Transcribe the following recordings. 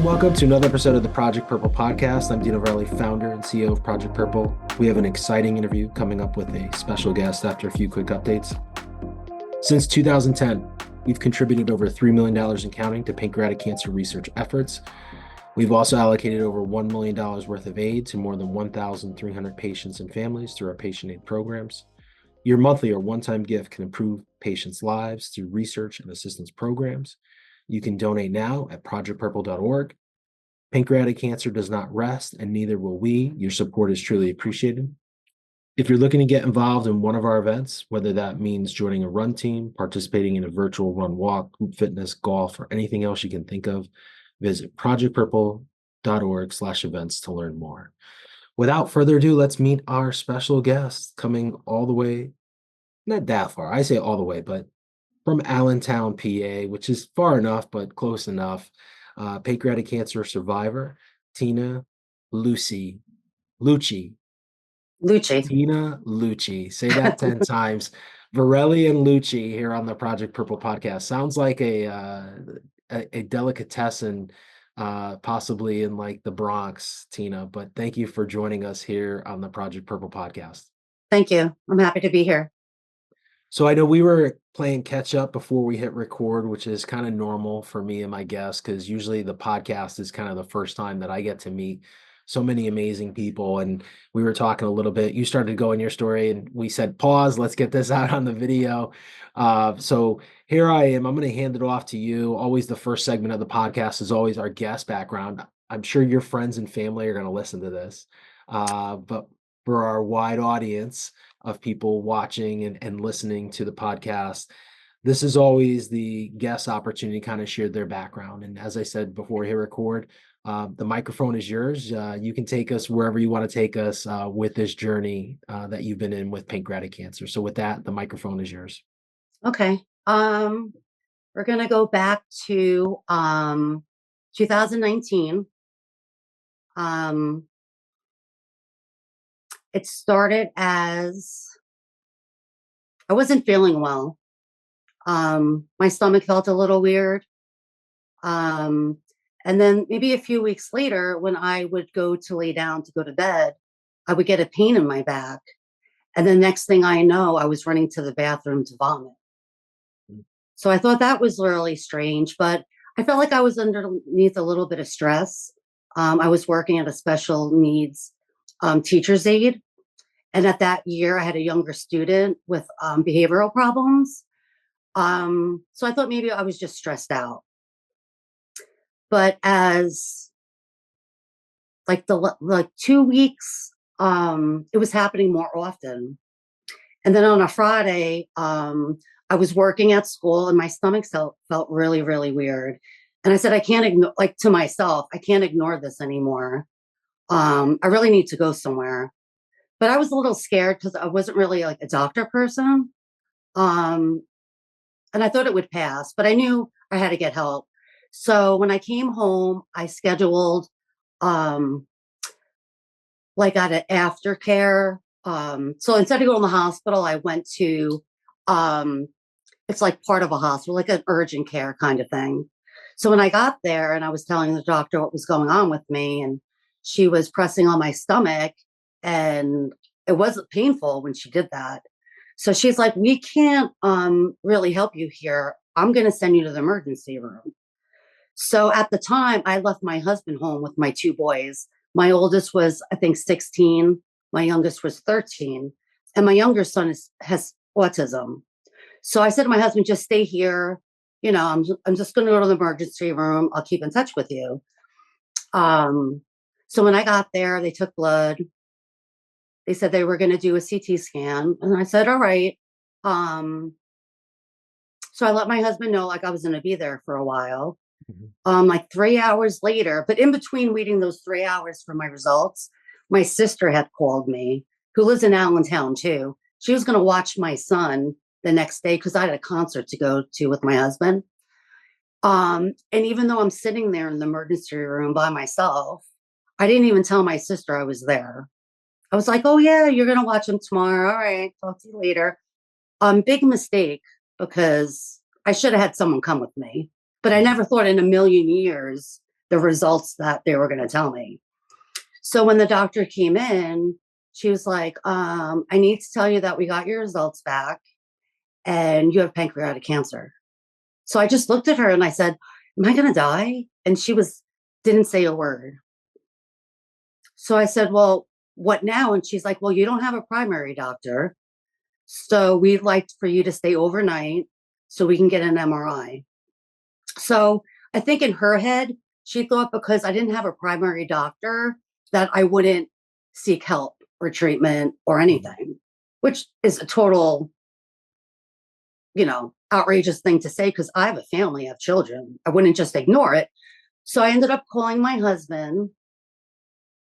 and welcome to another episode of the Project Purple podcast. I'm Dino Verli, founder and CEO of Project Purple. We have an exciting interview coming up with a special guest after a few quick updates. Since 2010, we've contributed over $3 million and counting to pancreatic cancer research efforts. We've also allocated over $1 million worth of aid to more than 1,300 patients and families through our patient aid programs. Your monthly or one-time gift can improve patients' lives through research and assistance programs. You can donate now at projectpurple.org. Pancreatic cancer does not rest, and neither will we. Your support is truly appreciated. If you're looking to get involved in one of our events, whether that means joining a run team, participating in a virtual run walk, group fitness, golf, or anything else you can think of, visit projectpurple.org/events to learn more. Without further ado, let's meet our special guest coming all the way, not that far, I say all the way, but from Allentown, PA, which is far enough, but close enough. Pancreatic cancer survivor, Tina Lucci. Lucci. Tina Lucci. Say that 10 times. Verli and Lucci here on the Project Purple podcast. Sounds like a delicatessen, possibly in like the Bronx, Tina. But thank you for joining us here on the Project Purple podcast. Thank you. I'm happy to be here. So I know we were playing catch up before we hit record, which is kind of normal for me and my guests, because usually the podcast is kind of the first time that I get to meet so many amazing people. And we were talking a little bit, you started going your story and we said, pause, let's get this out on the video. So here I am, I'm going to hand it off to you. Always the first segment of the podcast is always our guest background. I'm sure your friends and family are going to listen to this. But for our wide audience of people watching and listening to the podcast, this is always the guest opportunity to kind of share their background. And as I said before we hit record, the microphone is yours. You can take us wherever you want to take us with this journey that you've been in with pancreatic cancer. So with that, the microphone is yours. Okay. We're going to go back to 2019. It started as I wasn't feeling well. My stomach felt a little weird. And then maybe a few weeks later, when I would go to lay down to go to bed, I would get a pain in my back. And the next thing I know, I was running to the bathroom to vomit. So I thought that was really strange, but I felt like I was underneath a little bit of stress. I was working at a special needs teacher's aide. And at that year, I had a younger student with behavioral problems. So I thought maybe I was just stressed out. But as like 2 weeks, it was happening more often. And then on a Friday, I was working at school and my stomach felt really, really weird. And I said, I can't ignore, like to myself, I can't ignore this anymore. I really need to go somewhere. But I was a little scared because I wasn't really like a doctor person. And I thought it would pass, but I knew I had to get help. So when I came home, I scheduled like at an aftercare. So instead of going to the hospital, I went to it's like part of a hospital, like an urgent care kind of thing. So when I got there and I was telling the doctor what was going on with me, and she was pressing on my stomach, and it wasn't painful when she did that. So she's like, we can't really help you here. I'm going to send you to the emergency room. So at the time, I left my husband home with my two boys. My oldest was, I think, 16. My youngest was 13. And my younger son has autism. So I said to my husband, just stay here. You know, I'm just going to go to the emergency room. I'll keep in touch with you. So when I got there, they took blood. They said they were going to do a CT scan. And I said, all right. So I let my husband know like I was going to be there for a while. Like 3 hours later, but in between waiting those 3 hours for my results, my sister had called me, who lives in Allentown too. She was going to watch my son the next day because I had a concert to go to with my husband. And even though I'm sitting there in the emergency room by myself, I didn't even tell my sister I was there. I was like, oh yeah, you're going to watch him tomorrow. All right. Talk to you later. Big mistake because I should have had someone come with me, but I never thought in a million years the results that they were going to tell me. So when the doctor came in, she was like, I need to tell you that we got your results back and you have pancreatic cancer. So I just looked at her and I said, am I going to die? And she didn't say a word. So I said, well, what now? And she's like, well, you don't have a primary doctor. So we'd like for you to stay overnight so we can get an MRI. So I think in her head, she thought because I didn't have a primary doctor that I wouldn't seek help or treatment or anything, which is a total, outrageous thing to say because I have a family, I have children. I wouldn't just ignore it. So I ended up calling my husband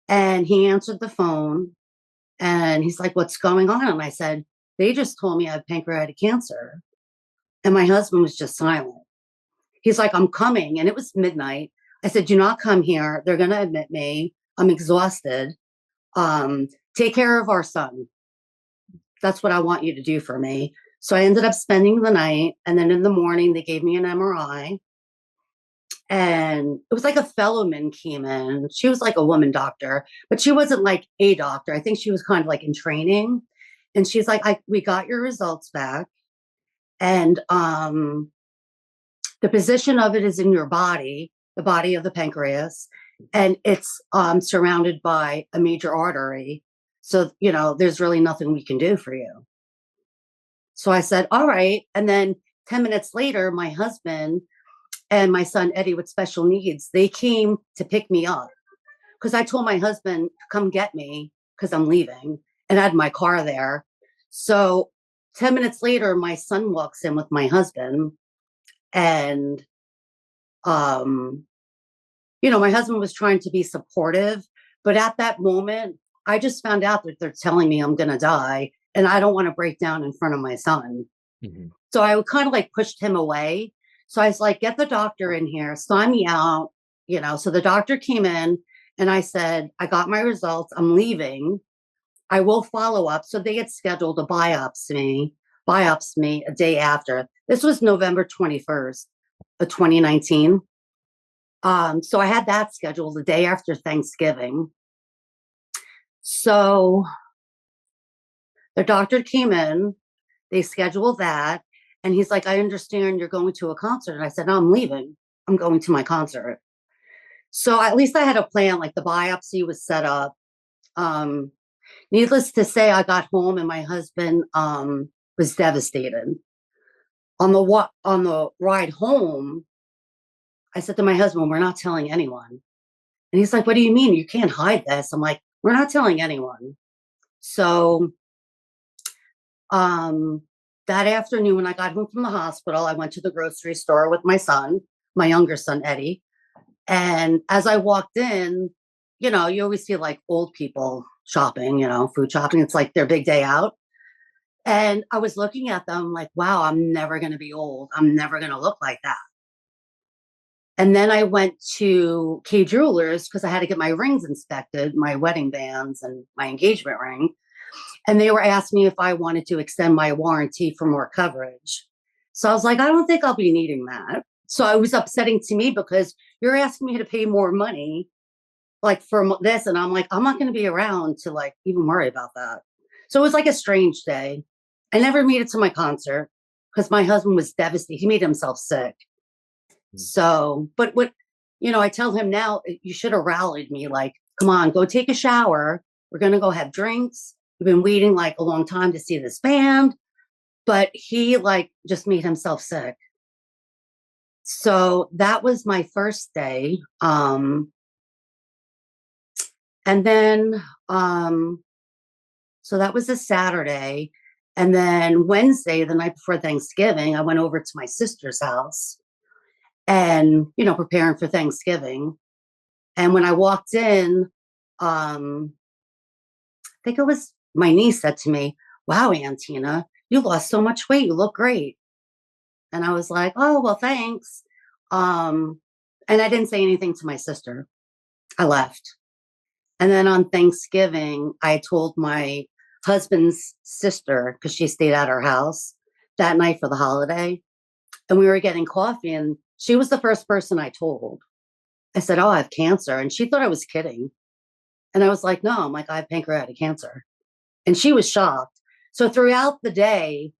and he answered the phone and he's like, what's going on? And I said, they just told me I have pancreatic cancer. And my husband was just silent. He's like, I'm coming. And it was midnight. I said, do not come here. They're going to admit me. I'm exhausted. Take care of our son. That's what I want you to do for me. So I ended up spending the night. And then in the morning, they gave me an MRI. And it was like a fellowman came in. She was like a woman doctor, but she wasn't like a doctor. I think she was kind of like in training. And she's like, we got your results back. And the position of it is in your body, the body of the pancreas, and it's surrounded by a major artery. So, there's really nothing we can do for you. So I said, all right. And then 10 minutes later, my husband and my son, Eddie, with special needs, they came to pick me up because I told my husband, come get me because I'm leaving. And I had my car there. So 10 minutes later, my son walks in with my husband. And, my husband was trying to be supportive. But at that moment, I just found out that they're telling me I'm going to die. And I don't want to break down in front of my son. Mm-hmm. So I kind of like pushed him away. So I was like, get the doctor in here, sign me out, So the doctor came in and I said, I got my results. I'm leaving. I will follow up. So they had scheduled a biopsy me a day after. This was November 21st of 2019. So I had that scheduled the day after Thanksgiving. So the doctor came in, they scheduled that. And he's like, I understand you're going to a concert. And I said, no, I'm leaving. I'm going to my concert. So at least I had a plan, like the biopsy was set up. Needless to say, I got home and my husband was devastated. On the ride home, I said to my husband, we're not telling anyone. And he's like, what do you mean? You can't hide this. I'm like, we're not telling anyone. So that afternoon, when I got home from the hospital, I went to the grocery store with my son, my younger son, Eddie. And as I walked in, you always see like old people shopping, food shopping. It's like their big day out. And I was looking at them like, wow, I'm never going to be old. I'm never going to look like that. And then I went to K Jewelers because I had to get my rings inspected, my wedding bands and my engagement ring. And they were asking me if I wanted to extend my warranty for more coverage. So I was like, I don't think I'll be needing that. So it was upsetting to me because you're asking me to pay more money like for this. And I'm like, I'm not going to be around to like even worry about that. So it was like a strange day. I never made it to my concert because my husband was devastated. He made himself sick. So, but I tell him now, you should have rallied me. Like, come on, go take a shower. We're going to go have drinks. We've been waiting like a long time to see this band, but he like just made himself sick. So that was my first day. And then, so that was a Saturday. And then Wednesday, the night before Thanksgiving, I went over to my sister's house and, preparing for Thanksgiving. And when I walked in, I think it was my niece said to me, wow, Aunt Tina, you lost so much weight. You look great. And I was like, oh, well, thanks. And I didn't say anything to my sister. I left. And then on Thanksgiving, I told my husband's sister, because she stayed at our house that night for the holiday. And we were getting coffee. And she was the first person I told. I said, "Oh, I have cancer." And she thought I was kidding. And I was like, "No," I'm like, "I have pancreatic cancer." And she was shocked. So throughout the day,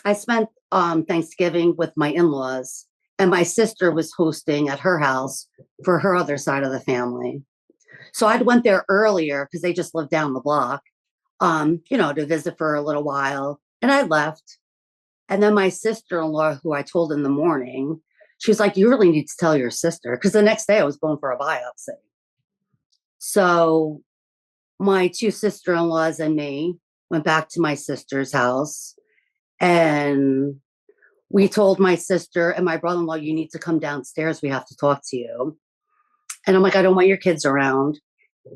I spent Thanksgiving with my in laws, and my sister was hosting at her house for her other side of the family. So I'd went there earlier because they just lived down the block, to visit for a little while. And I left. And then my sister in law, who I told in the morning, she was like, "You really need to tell your sister." Because the next day I was going for a biopsy. So my two sister in laws and me went back to my sister's house, and we told my sister and my brother in law, "You need to come downstairs. We have to talk to you." And I'm like, "I don't want your kids around."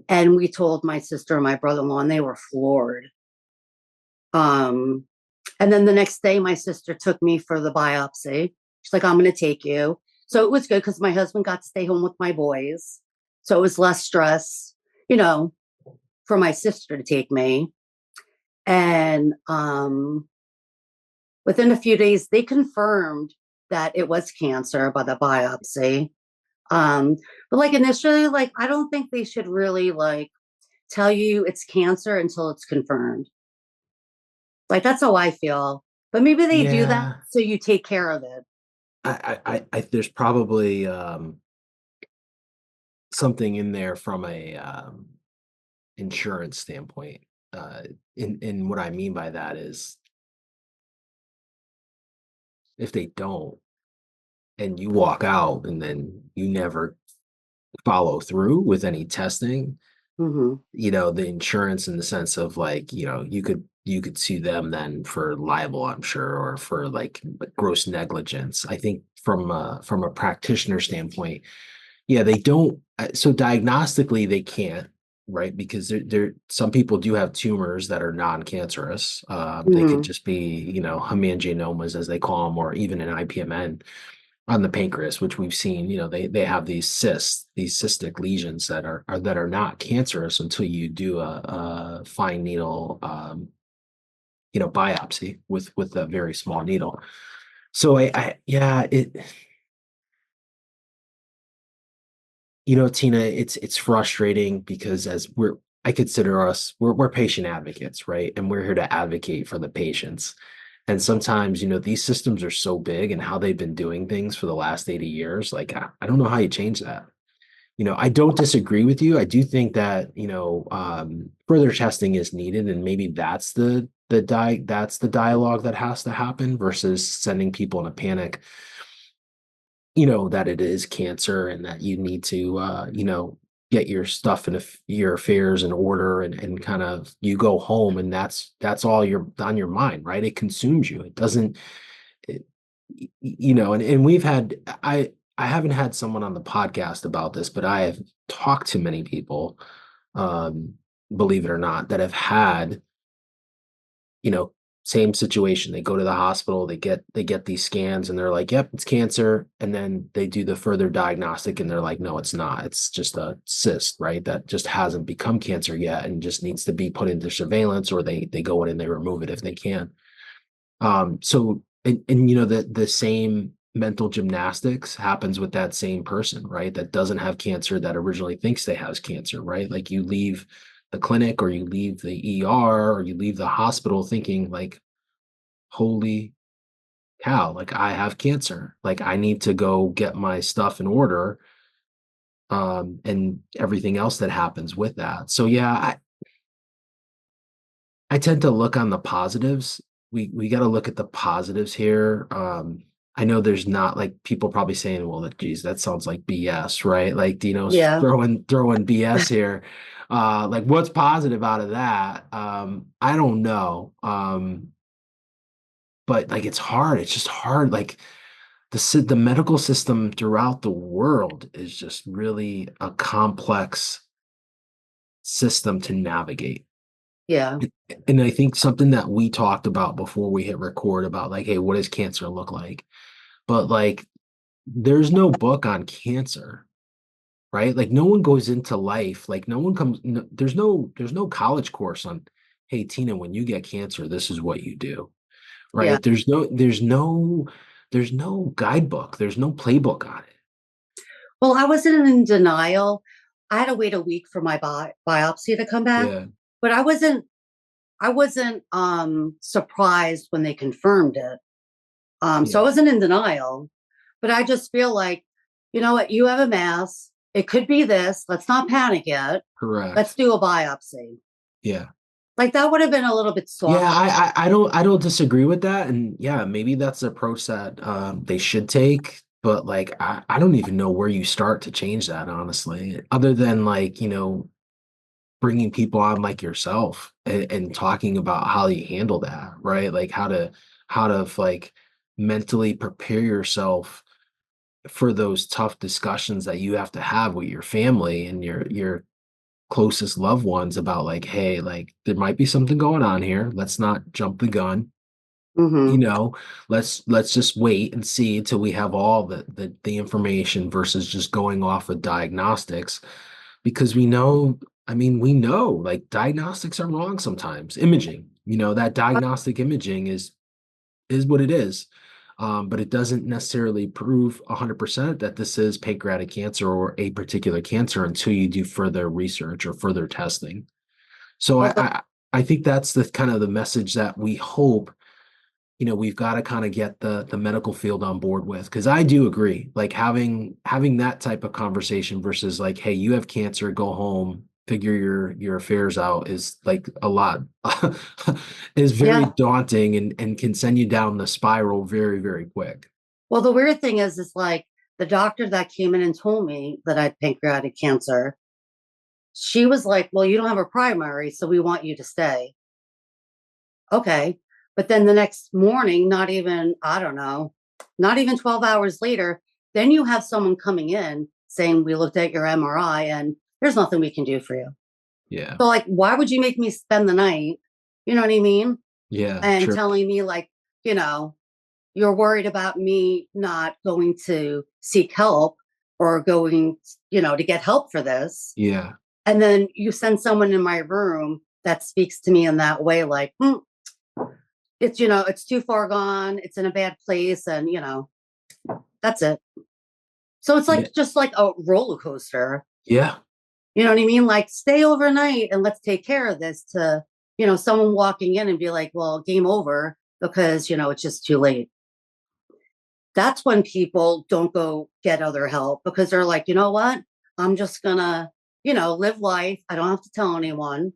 And we told my sister and my brother in law, and they were floored. Um, and then the next day, my sister took me for the biopsy. She's like, "I'm going to take you." So it was good because my husband got to stay home with my boys. So it was less stress, you know, for my sister to take me. And within a few days, they confirmed that it was cancer by the biopsy. Um, but like initially, like I don't think they should really like tell you it's cancer until it's confirmed. Like that's how I feel. But maybe they do that Yeah. so you take care of it. There's probably something in there from a insurance standpoint. In what I mean by that is if they don't, and you walk out and then you never follow through with any testing, Hmm. the insurance in the sense of like, you could sue them then for libel, I'm sure, or for like gross negligence. I think from a practitioner standpoint, yeah, they don't. So diagnostically, they can't, right? Because some people do have tumors that are non-cancerous. They could Hmm. just be, hemangiomas, as they call them, or even an IPMN on the pancreas, which we've seen. They have these cysts, these cystic lesions that are not cancerous until you do a fine needle, biopsy with a very small needle. So yeah, Tina, it's frustrating because I consider us, we're patient advocates, right? And we're here to advocate for the patients. And sometimes, these systems are so big and how they've been doing things for the last 80 years. Like, I don't know how you change that. I don't disagree with you. I do think that, further testing is needed, and maybe that's the dialogue that has to happen versus sending people in a panic, that it is cancer and that you need to, get your stuff and your affairs in order, and kind of you go home and that's all you're on your mind, right? It consumes you. It doesn't, it, and we've had, I haven't had someone on the podcast about this, but I have talked to many people, um, believe it or not, that have had, you know, same situation. They go to the hospital, they get these scans and they're like, "Yep, it's cancer." And then they do the further diagnostic and they're like, "No, it's not. It's just a cyst, right? That just hasn't become cancer yet and just needs to be put into surveillance, or they go in and they remove it if they can." So and the same mental gymnastics happens with that same person, right? That doesn't have cancer, that originally thinks they has cancer, right? Like you leave the clinic or you leave the ER or you leave the hospital thinking like, "Holy cow, like I have cancer. Like I need to go get my stuff in order." And everything else that happens with that. So yeah, I tend to look on the positives. We got to look at the positives here. I know there's not, like, people probably saying, "Well, geez, that sounds like BS," right? Like Dino's Yeah. throwing BS here. Like what's positive out of that? I don't know. But like it's hard. It's just hard. Like the medical system throughout the world is just really a complex system to navigate. Yeah. And I think something that we talked about before we hit record about like, hey, what does cancer look like? But like, there's no book on cancer, right? Like, no one goes into life. Like, no one comes. No, there's no college course on, hey, Tina, when you get cancer, this is what you do, Yeah. right? There's no guidebook. There's no playbook on it. Well, I wasn't in denial. I had to wait a week for my biopsy to come back, Yeah, but I wasn't surprised when they confirmed it. So I yeah, wasn't in denial, but I just feel like, you know what, you have a mass. It could be this. Let's not panic yet. Let's correct. do a biopsy. Yeah. Like that would have been a little bit Yeah, softer. I don't disagree with that. And yeah, maybe that's the approach that they should take. But like I don't even know where you start to change that, honestly, other than like, bringing people on like yourself and talking about how you handle that, right? Like how to like mentally prepare yourself for those tough discussions that you have to have with your family and your closest loved ones about like, hey, like there might be something going on here. Let's not jump the gun. You Hmm. know, let's just wait and see until we have all the information versus just going off of diagnostics because we know, I mean, we know like diagnostics are wrong sometimes. Imaging, that diagnostic imaging is what it is. But it doesn't necessarily prove 100% that this is pancreatic cancer or a particular cancer until you do further research or further testing. So Well, I think that's the kind of the message that we hope, we've got to kind of get the medical field on board with, because I do agree, like having that type of conversation versus like, hey, you have cancer, go home, figure your affairs out is like a lot is very yeah. daunting and can send you down the spiral very, very quick. Well, the weird thing is like the doctor that came in and told me that I had pancreatic cancer, she was like, well, you don't have a primary, so we want you to stay. Okay. But then the next morning, not even, I don't know, not even 12 hours later, then you have someone coming in saying, we looked at your MRI and there's nothing we can do for you. Yeah, So, like, why would you make me spend the night? You know what I mean? yeah, And true. telling me, like, you know, you're worried about me not going to seek help or going, to get help for this. Yeah, And then you send someone in my room that speaks to me in that way, like, it's, it's too far gone. It's in a bad place. And, that's it. So it's yeah, like just like a roller coaster. yeah, You know what I mean? Like stay overnight and let's take care of this to, someone walking in and be like, well, game over because, it's just too late. That's when people don't go get other help because they're like, you know what? I'm just gonna, live life. I don't have to tell anyone.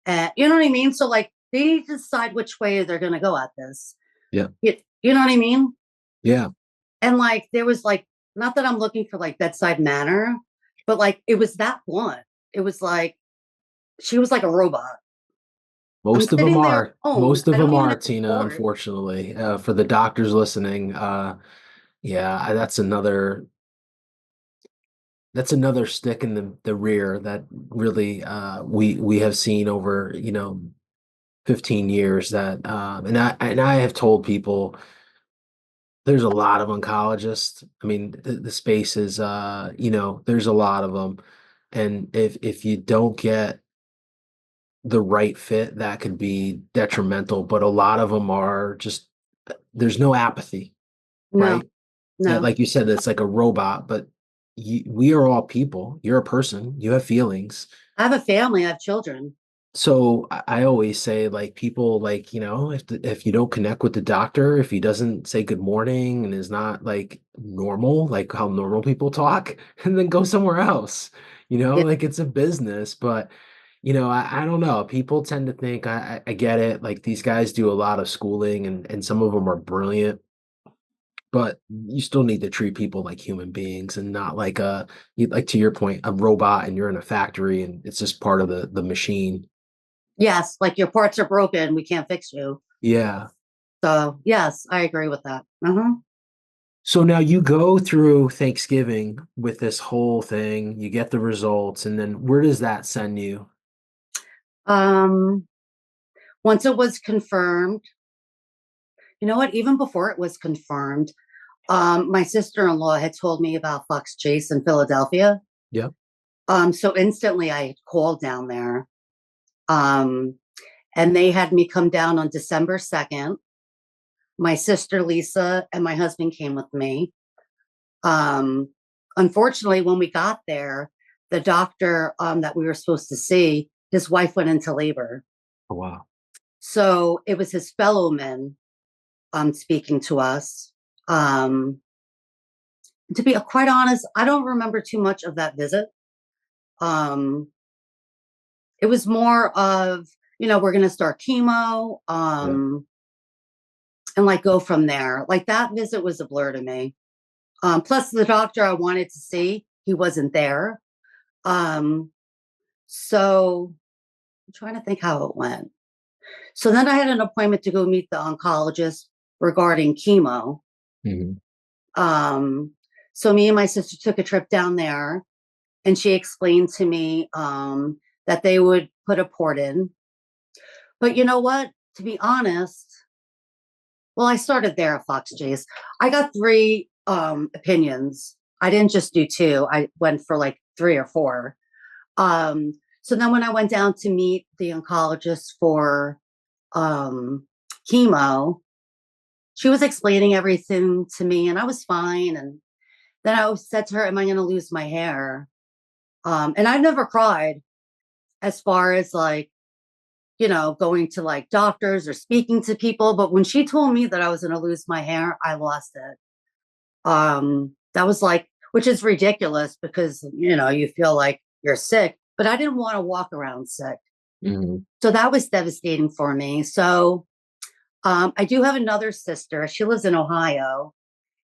And you know what I mean? So like they need to decide which way they're gonna go at this. yeah, You know what I mean? yeah. And like there was like, not that I'm looking for like bedside manner, but like it was that blunt. It was like she was like a robot. I'm Most of them sitting there are. alone. Most of I don't them even are, have Tina, support. unfortunately. For the doctors listening, yeah, that's another stick in the rear that really we have seen over, 15 years that and I have told people there's a lot of oncologists. I mean, the space is there's a lot of them. And if you don't get the right fit, that could be detrimental, but a lot of them are just there's no apathy, No, right? no. Like you said, it's like a robot, but we are all people. You're a person. You have feelings. I have a family, I have children. So I always say, like people, like if you don't connect with the doctor, if he doesn't say good morning and is not like normal, like how normal people talk, and then go somewhere else. Yeah. Like it's a business, but I don't know. People tend to think I get it. Like these guys do a lot of schooling, and some of them are brilliant, but you still need to treat people like human beings and not like like to your point, a robot, and you're in a factory and it's just part of the machine. Yes, like your parts are broken, we can't fix you. Yeah. So yes, I agree with that. Uh-huh. So now you go through Thanksgiving with this whole thing, you get the results, and then where does that send you? Um, once it was confirmed, you know what? Even before it was confirmed, my sister-in-law had told me about Fox Chase in Philadelphia. Yep. So instantly I called down there. Um, and they had me come down on December 2nd. My sister Lisa and my husband came with me. Um, unfortunately, when we got there, the doctor that we were supposed to see, his wife went into labor. Oh, wow. So it was his fellowman speaking to us. Um, to be quite honest, I don't remember too much of that visit. Um, it was more of, we're going to start chemo, Yeah. and like go from there. Like that visit was a blur to me. Plus, the doctor I wanted to see, he wasn't there. Um, so I'm trying to think how it went. So then I had an appointment to go meet the oncologist regarding chemo. Mhm. Um, so me and my sister took a trip down there, and she explained to me that they would put a port in. But you know what? To be honest, well, I started there at Fox Chase. I got three opinions. I didn't just do two. I went for like three or four. So then when I went down to meet the oncologist for um, chemo, she was explaining everything to me, and I was fine. And then I said to her, "Am I going to lose my hair?" And I've never cried as far as like, going to like doctors or speaking to people. But when she told me that I was going to lose my hair, I lost it. That was like, which is ridiculous because, you feel like you're sick, but I didn't want to walk around sick. Mhm. So that was devastating for me. So I do have another sister. She lives in Ohio,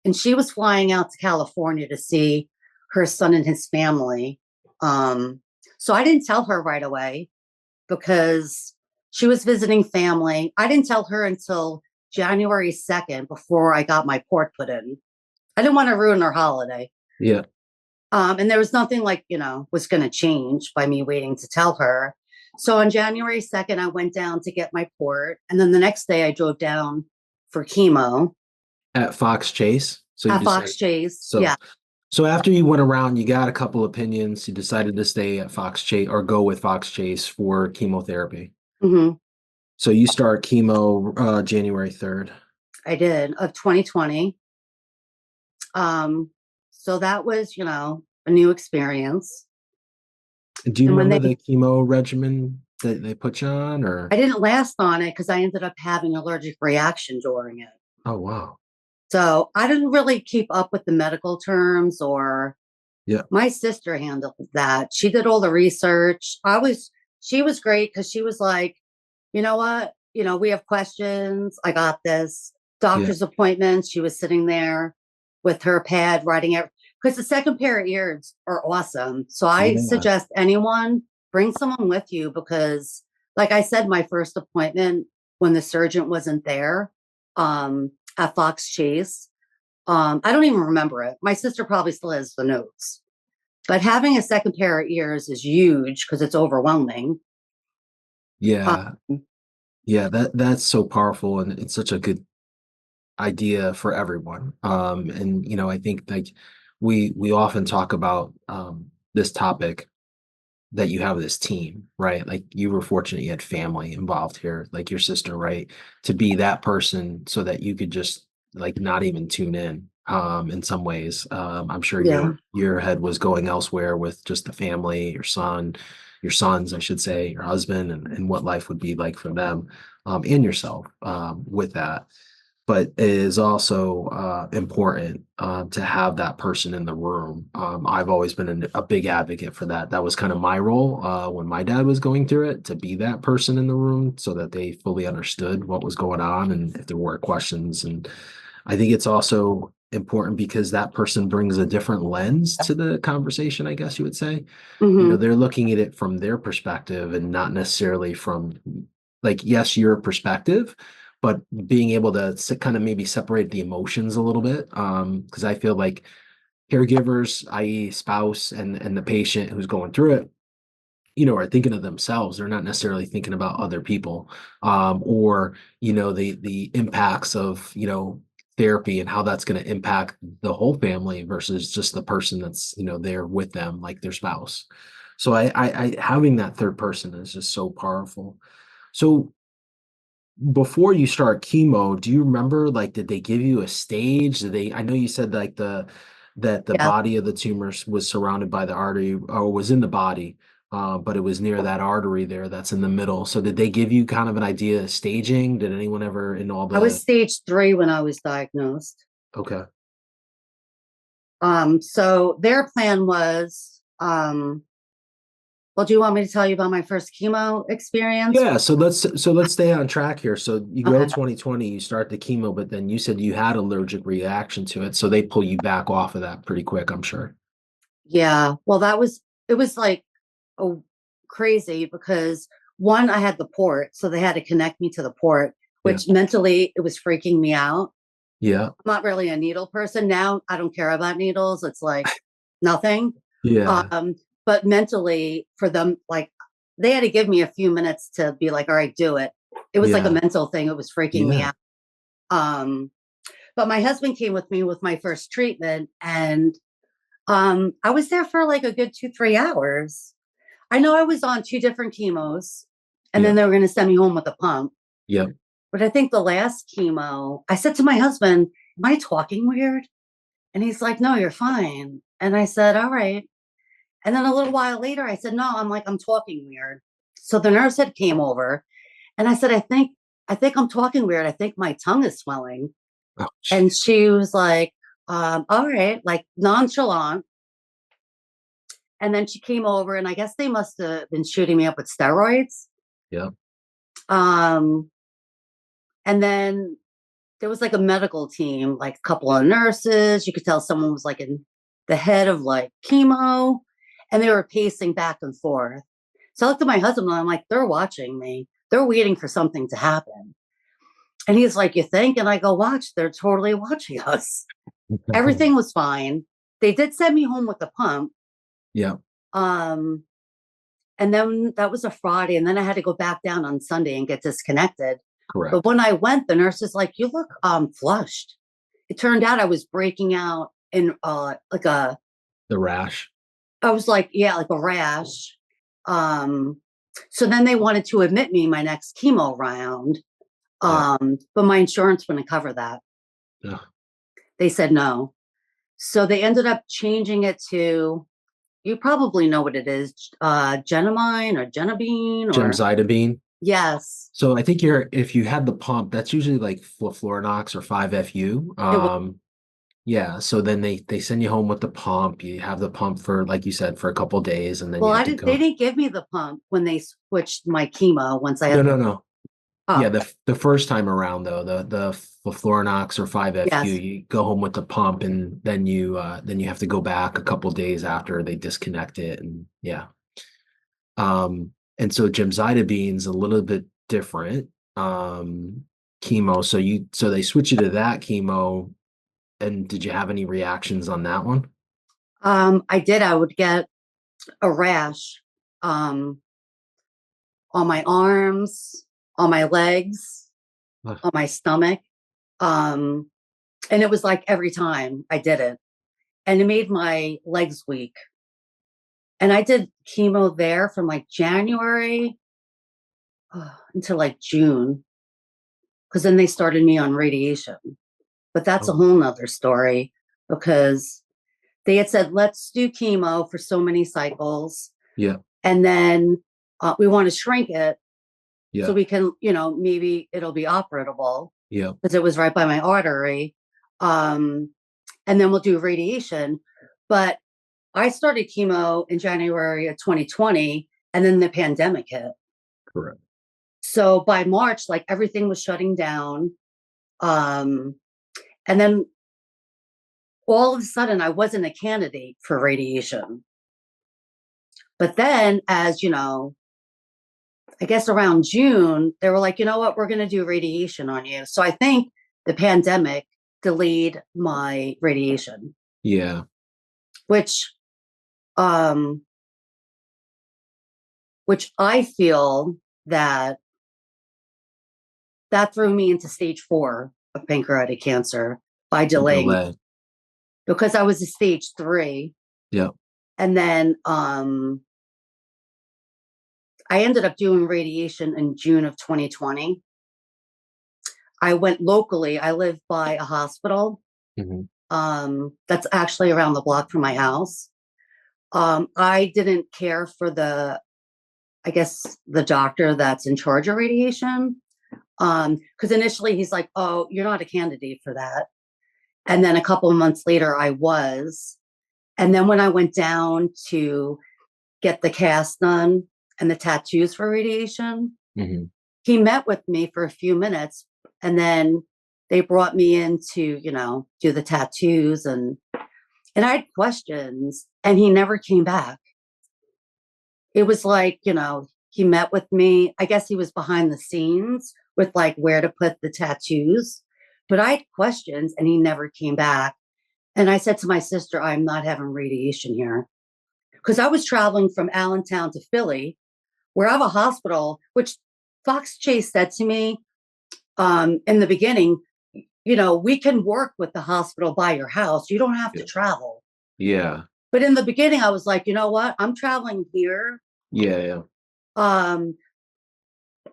and she was flying out to California to see her son and his family. Um, so I didn't tell her right away because she was visiting family. I didn't tell her until January 2nd before I got my port put in. I didn't want to ruin her holiday. Yeah. And there was nothing like, was going to change by me waiting to tell her. So on January 2nd, I went down to get my port. And then the next day, I drove down for chemo At Fox Chase. So you at decided. Fox Chase. So Yeah. so after you went around, you got a couple opinions. You decided to stay at Fox Chase or go with Fox Chase for chemotherapy. Hmm. So you start chemo January 3rd. I did of 2020. Um, so that was, a new experience. Do you And when remember the chemo regimen that they put you on I or? didn't last on it because I ended up having allergic reaction during it. Oh, wow. So I didn't really keep up with the medical terms, or Yeah. my sister handled that. She did all the research. She was great because she was like, you know what? We have questions. I got this. Yeah. Doctor's appointments. She was sitting there with her pad writing it because the second pair of ears are awesome. So I Yeah. suggest anyone bring someone with you because, like I said, my first appointment when the surgeon wasn't there at Fox Chase, I don't even remember it. My sister probably still has the notes. But having a second pair of ears is huge because it's overwhelming. Yeah. Um, Yeah. That's so powerful and it's such a good idea for everyone. And I think like we often talk about this topic that you have this team, right? Like you were fortunate you had family involved here, like your sister, right? To be that person so that you could just like not even tune in some ways. I'm sure yeah, your head was going elsewhere with just the family, your sons, I should say, your husband, and what life would be like for them, and yourself with that. But it is also important to have that person in the room. I've always been a big advocate for that. That was kind of my role when my dad was going through it, to be that person in the room so that they fully understood what was going on and if there were questions. And I think it's also important because that person brings a different lens to the conversation, I guess you would say. hmm, They're looking at it from their perspective and not necessarily from, like, yes, your perspective, but being able to kind of maybe separate the emotions a little bit. Because I feel like caregivers, i.e., spouse and the patient who's going through it, are thinking of themselves. They're not necessarily thinking about other people, or the impacts of therapy and how that's going to impact the whole family versus just the person that's there with them, like their spouse. So I having that third person is just so powerful. So before you start chemo, do you remember, like, did they give you a stage? Did they? I know you said like that the Yeah. body of the tumor was surrounded by the artery or was in the body, but it was near that artery there that's in the middle. So did they give you kind of an idea of staging? Did anyone ever in all I was the stage 3 when I was diagnosed. okay. So their plan was, well, do you want me to tell you about my first chemo experience? Yeah, so let's stay on track here. So you go Okay. 2020, you start the chemo, but then you said you had allergic reaction to it, so they pull you back off of that pretty quick, I'm sure. Yeah. Well, it was like, oh, crazy because one, I had the port, so they had to connect me to the port, Yeah. which mentally it was freaking me out. Yeah. I'm not really a needle person now. I don't care about needles. It's like nothing. Yeah. Um, but mentally for them, like they had to give me a few minutes to be like, all right, do it. It was like a Yeah. mental thing. It was freaking me Yeah. out. Um, but my husband came with me with my first treatment and I was there for like a good 2, 3 hours. I know I was on 2 different chemos and Yeah. then they were going to send me home with a pump. Yeah. But I think the last chemo, I said to my husband, am I talking weird? And he's like, no, you're fine. And I said, all right. And then a little while later, I said, no, I'm talking weird. So the nurse had came over and I said, I think I'm talking weird. I think my tongue is swelling. Oh, And jeez. she was like, all right, like nonchalant. And then she came over and I guess they must have been shooting me up with steroids. Yeah. Um, and then there was like a medical team, like a couple of nurses. You could tell someone was like in the head of like chemo, and they were pacing back and forth. So I looked at my husband and I'm like, they're watching me. They're waiting for something to happen. And he's like, you think? And I go, watch, they're totally watching us. Everything was fine. They did send me home with the pump. Yeah. Um, and then that was a Friday. And then I had to go back down on Sunday and get disconnected. But Correct. when I went, the nurse is like, you look flushed. It turned out I was breaking out in like a The rash. I was like, yeah, like a rash. Um so then they wanted to admit me my next chemo round. Yeah. But my insurance wouldn't cover that. Yeah. They said no. So they ended up changing it to, you probably know what it is, Genomine or Genabine or Gemcitabine. yes. So I think if you had the pump, that's usually like Florinox or 5FU. It was Yeah, so then they send you home with the pump. You have the pump for, like you said, for a couple days, and then well, you have I to didn't they go. didn't give me the pump when they switched my chemo once I No, had no, no. Yeah, oh the first time around though, the Florinox or 5FU, yes. you go home with the pump, and then you have to go back a couple days after they disconnect it, and yeah. And so gemcitabine's a little bit different chemo. So they switch you to that chemo, and did you have any reactions on that one? I did. I would get a rash um, on my arms, on my legs, Ugh. on my stomach. Um, and it was like every time I did it. And it made my legs weak. And I did chemo there from like January until like June, because then they started me on radiation. But that's a Oh, whole nother story because they had said, let's do chemo for so many cycles. yeah, And then we want to shrink it so yeah, we can, maybe it'll be operable yeah. because it was right by my artery. Um, and then we'll do radiation. But I started chemo in January of 2020, and then the pandemic hit. Correct. So by March, like everything was shutting down. Um, and then all of a sudden, I wasn't a candidate for radiation. But then, as you know, I guess around June, they were like, you know what, we're going to do radiation on you. So I think the pandemic delayed my radiation, Yeah, which um I feel that that threw me into stage 4 of pancreatic cancer by the delaying delay. because I was a stage 3. Yeah, And then I ended up doing radiation in June of 2020. I went locally. I live by a hospital. hmm That's actually around the block from my house. I didn't care for I guess, the doctor that's in charge of radiation. Because initially he's like, "Oh, you're not a candidate for that." And then a couple of months later, I was. And then when I went down to get the cast done and the tattoos for radiation, Hmm. he met with me for a few minutes, and then they brought me in to, do the tattoos, and I had questions, and he never came back. It was like, he met with me. I guess he was behind the scenes with like where to put the tattoos, but I had questions and he never came back. And I said to my sister, "I'm not having radiation here." Because I was traveling from Allentown to Philly, where I have a hospital, which Fox Chase said to me, in the beginning, we can work with the hospital by your house. You don't have Yeah. to travel. Yeah. But in the beginning, I was like, you know what? I'm traveling here. Yeah. Yeah. Um,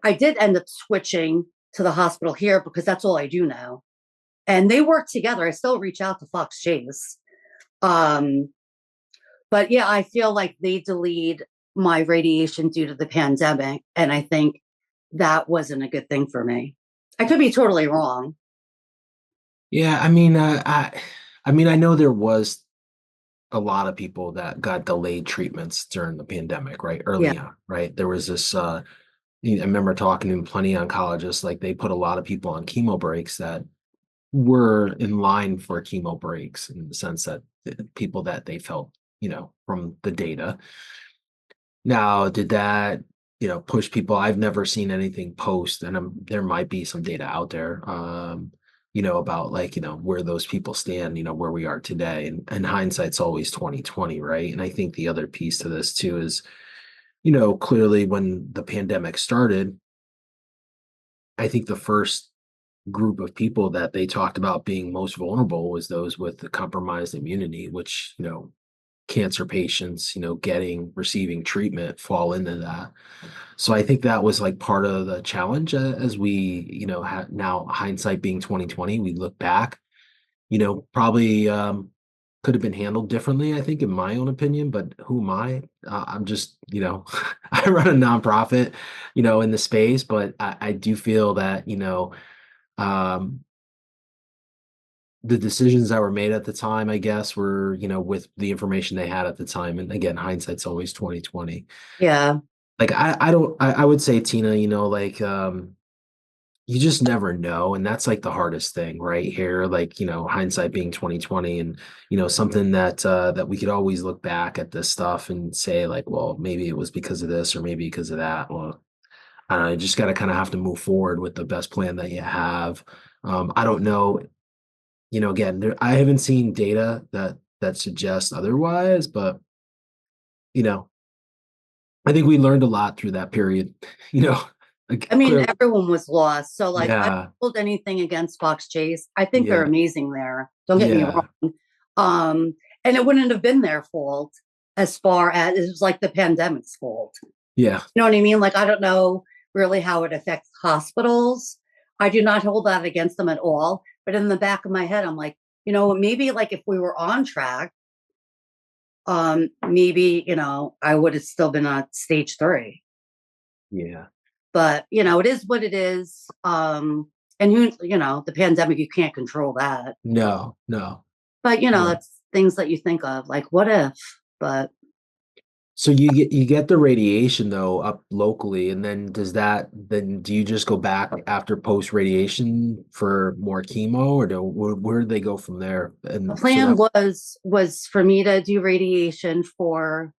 I did end up switching to the hospital here because that's all I do now. And they work together. I still reach out to Fox Chase. Um, but yeah, I feel like they delayed my radiation due to the pandemic. And I think that wasn't a good thing for me. I could be totally wrong. Yeah. I mean, I know there was a lot of people that got delayed treatments during the pandemic, right? Yeah. Early on, right? There was this, I remember talking to plenty of oncologists, like they put a lot of people on chemo breaks that were in line for chemo breaks in the sense that people that they felt, from the data. Now, did that, push people? I've never seen anything post, and there might be some data out there, about like, where those people stand, where we are today. And hindsight's always 2020, right? And I think the other piece to this too is, clearly when the pandemic started, I think the first group of people that they talked about being most vulnerable was those with the compromised immunity, which, cancer patients, receiving treatment fall into that. So I think that was like part of the challenge as we, now hindsight being 2020, we look back, probably could have been handled differently, I think, in my own opinion, but who am I? I'm just, I run a nonprofit, in the space, but I do feel that, um, the decisions that were made at the time, I guess, were, with the information they had at the time. And again, hindsight's always 2020. Yeah. Like I would say, Tina, like you just never know. And that's like the hardest thing right here. Like, hindsight being 2020 and something that we could always look back at this stuff and say, like, well, maybe it was because of this or maybe because of that. Well, I don't know, you just gotta kind of have to move forward with the best plan that you have. I don't know, again, I haven't seen data that suggests otherwise, but you know, I think we learned a lot through that period. You know, like I mean, clearly, everyone was lost. So, like, I don't yeah, hold anything against Fox Chase. I think they're yeah, amazing there. Don't get me yeah, wrong. Um, and it wouldn't have been their fault as far as it was like the pandemic's fault. yeah, You know what I mean? Like, I don't know really how it affects hospitals. I do not hold that against them at all. But in the back of my head, I'm like, maybe like if we were on track, maybe, I would have still been on stage 3. yeah. But, it is what it is. And the pandemic, you can't control that. No, no, But, no. that's things that you think of, like, what if? But So you get the radiation though up locally, and then do you just go back after post radiation for more chemo, or where do they go from there? the And so plan that, was for me to do radiation for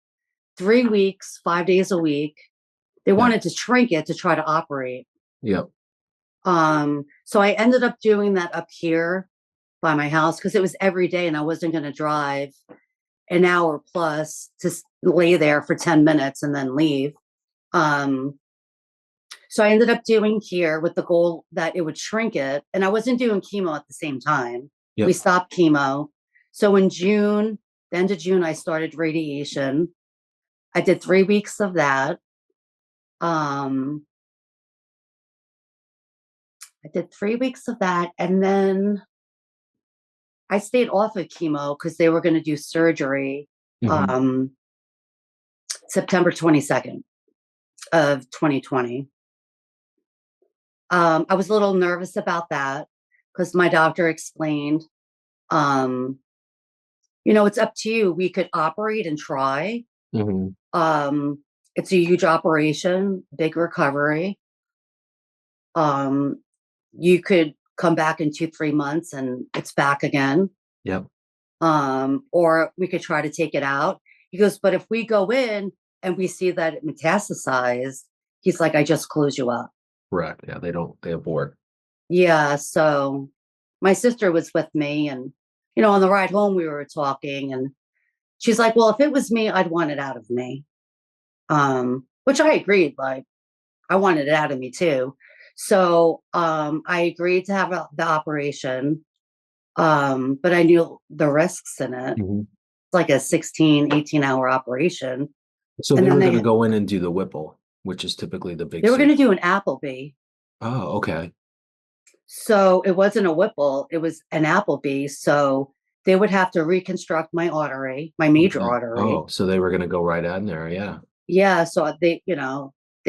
3 weeks, 5 days a week. They yeah, wanted to shrink it to try to operate. yeah, So I ended up doing that up here by my house because it was every day and I wasn't going to drive an hour plus to lay there for 10 minutes and then leave. Um, so I ended up doing here with the goal that it would shrink it. And I wasn't doing chemo at the same time. We yep. stopped chemo. So in June, the end of June, I started radiation. I did 3 weeks of that. Um, I did 3 weeks of that. And then I stayed off of chemo because they were going to do surgery Hmm. um, September 22nd of 2020. I was a little nervous about that because my doctor explained, um, it's up to you. We could operate and try. Hmm. Um, it's a huge operation, big recovery. Um, you could come back in 2, 3 months and it's back again. Yep. Or we could try to take it out. He goes, but if we go in and we see that it metastasized, he's like, I just close you up. Correct. Yeah, they abort. Yeah. So my sister was with me, and, on the ride home, we were talking, and she's like, well, if it was me, I'd want it out of me. Which I agreed. Like, I wanted it out of me too. So I agreed to have the operation. But I knew the risks in it. Hmm. It's like a 16, 18-hour operation. So And they then were going to they go in and do the Whipple, which is typically the big they were going surgery. to do an Applebee. Oh, okay. So it wasn't a Whipple, it was an Applebee. So they would have to reconstruct my artery, my major Okay. artery. Oh, so they were going to go right in there. Yeah. Yeah. So they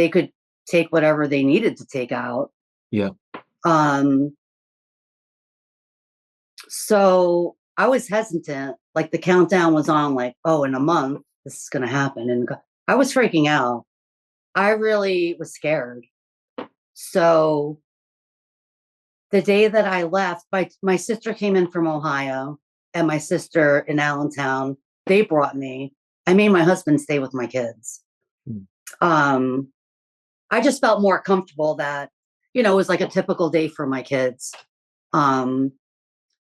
could take whatever they needed to take out. Yeah. Um, so I was hesitant. Like the countdown was on, like, oh, in a month, this is going to happen. And I was freaking out. I really was scared. So the day that I left, my sister came in from Ohio and my sister in Allentown. They brought me. I made my husband stay with my kids. Mm. Um, I just felt more comfortable that, it was like a typical day for my kids. Um,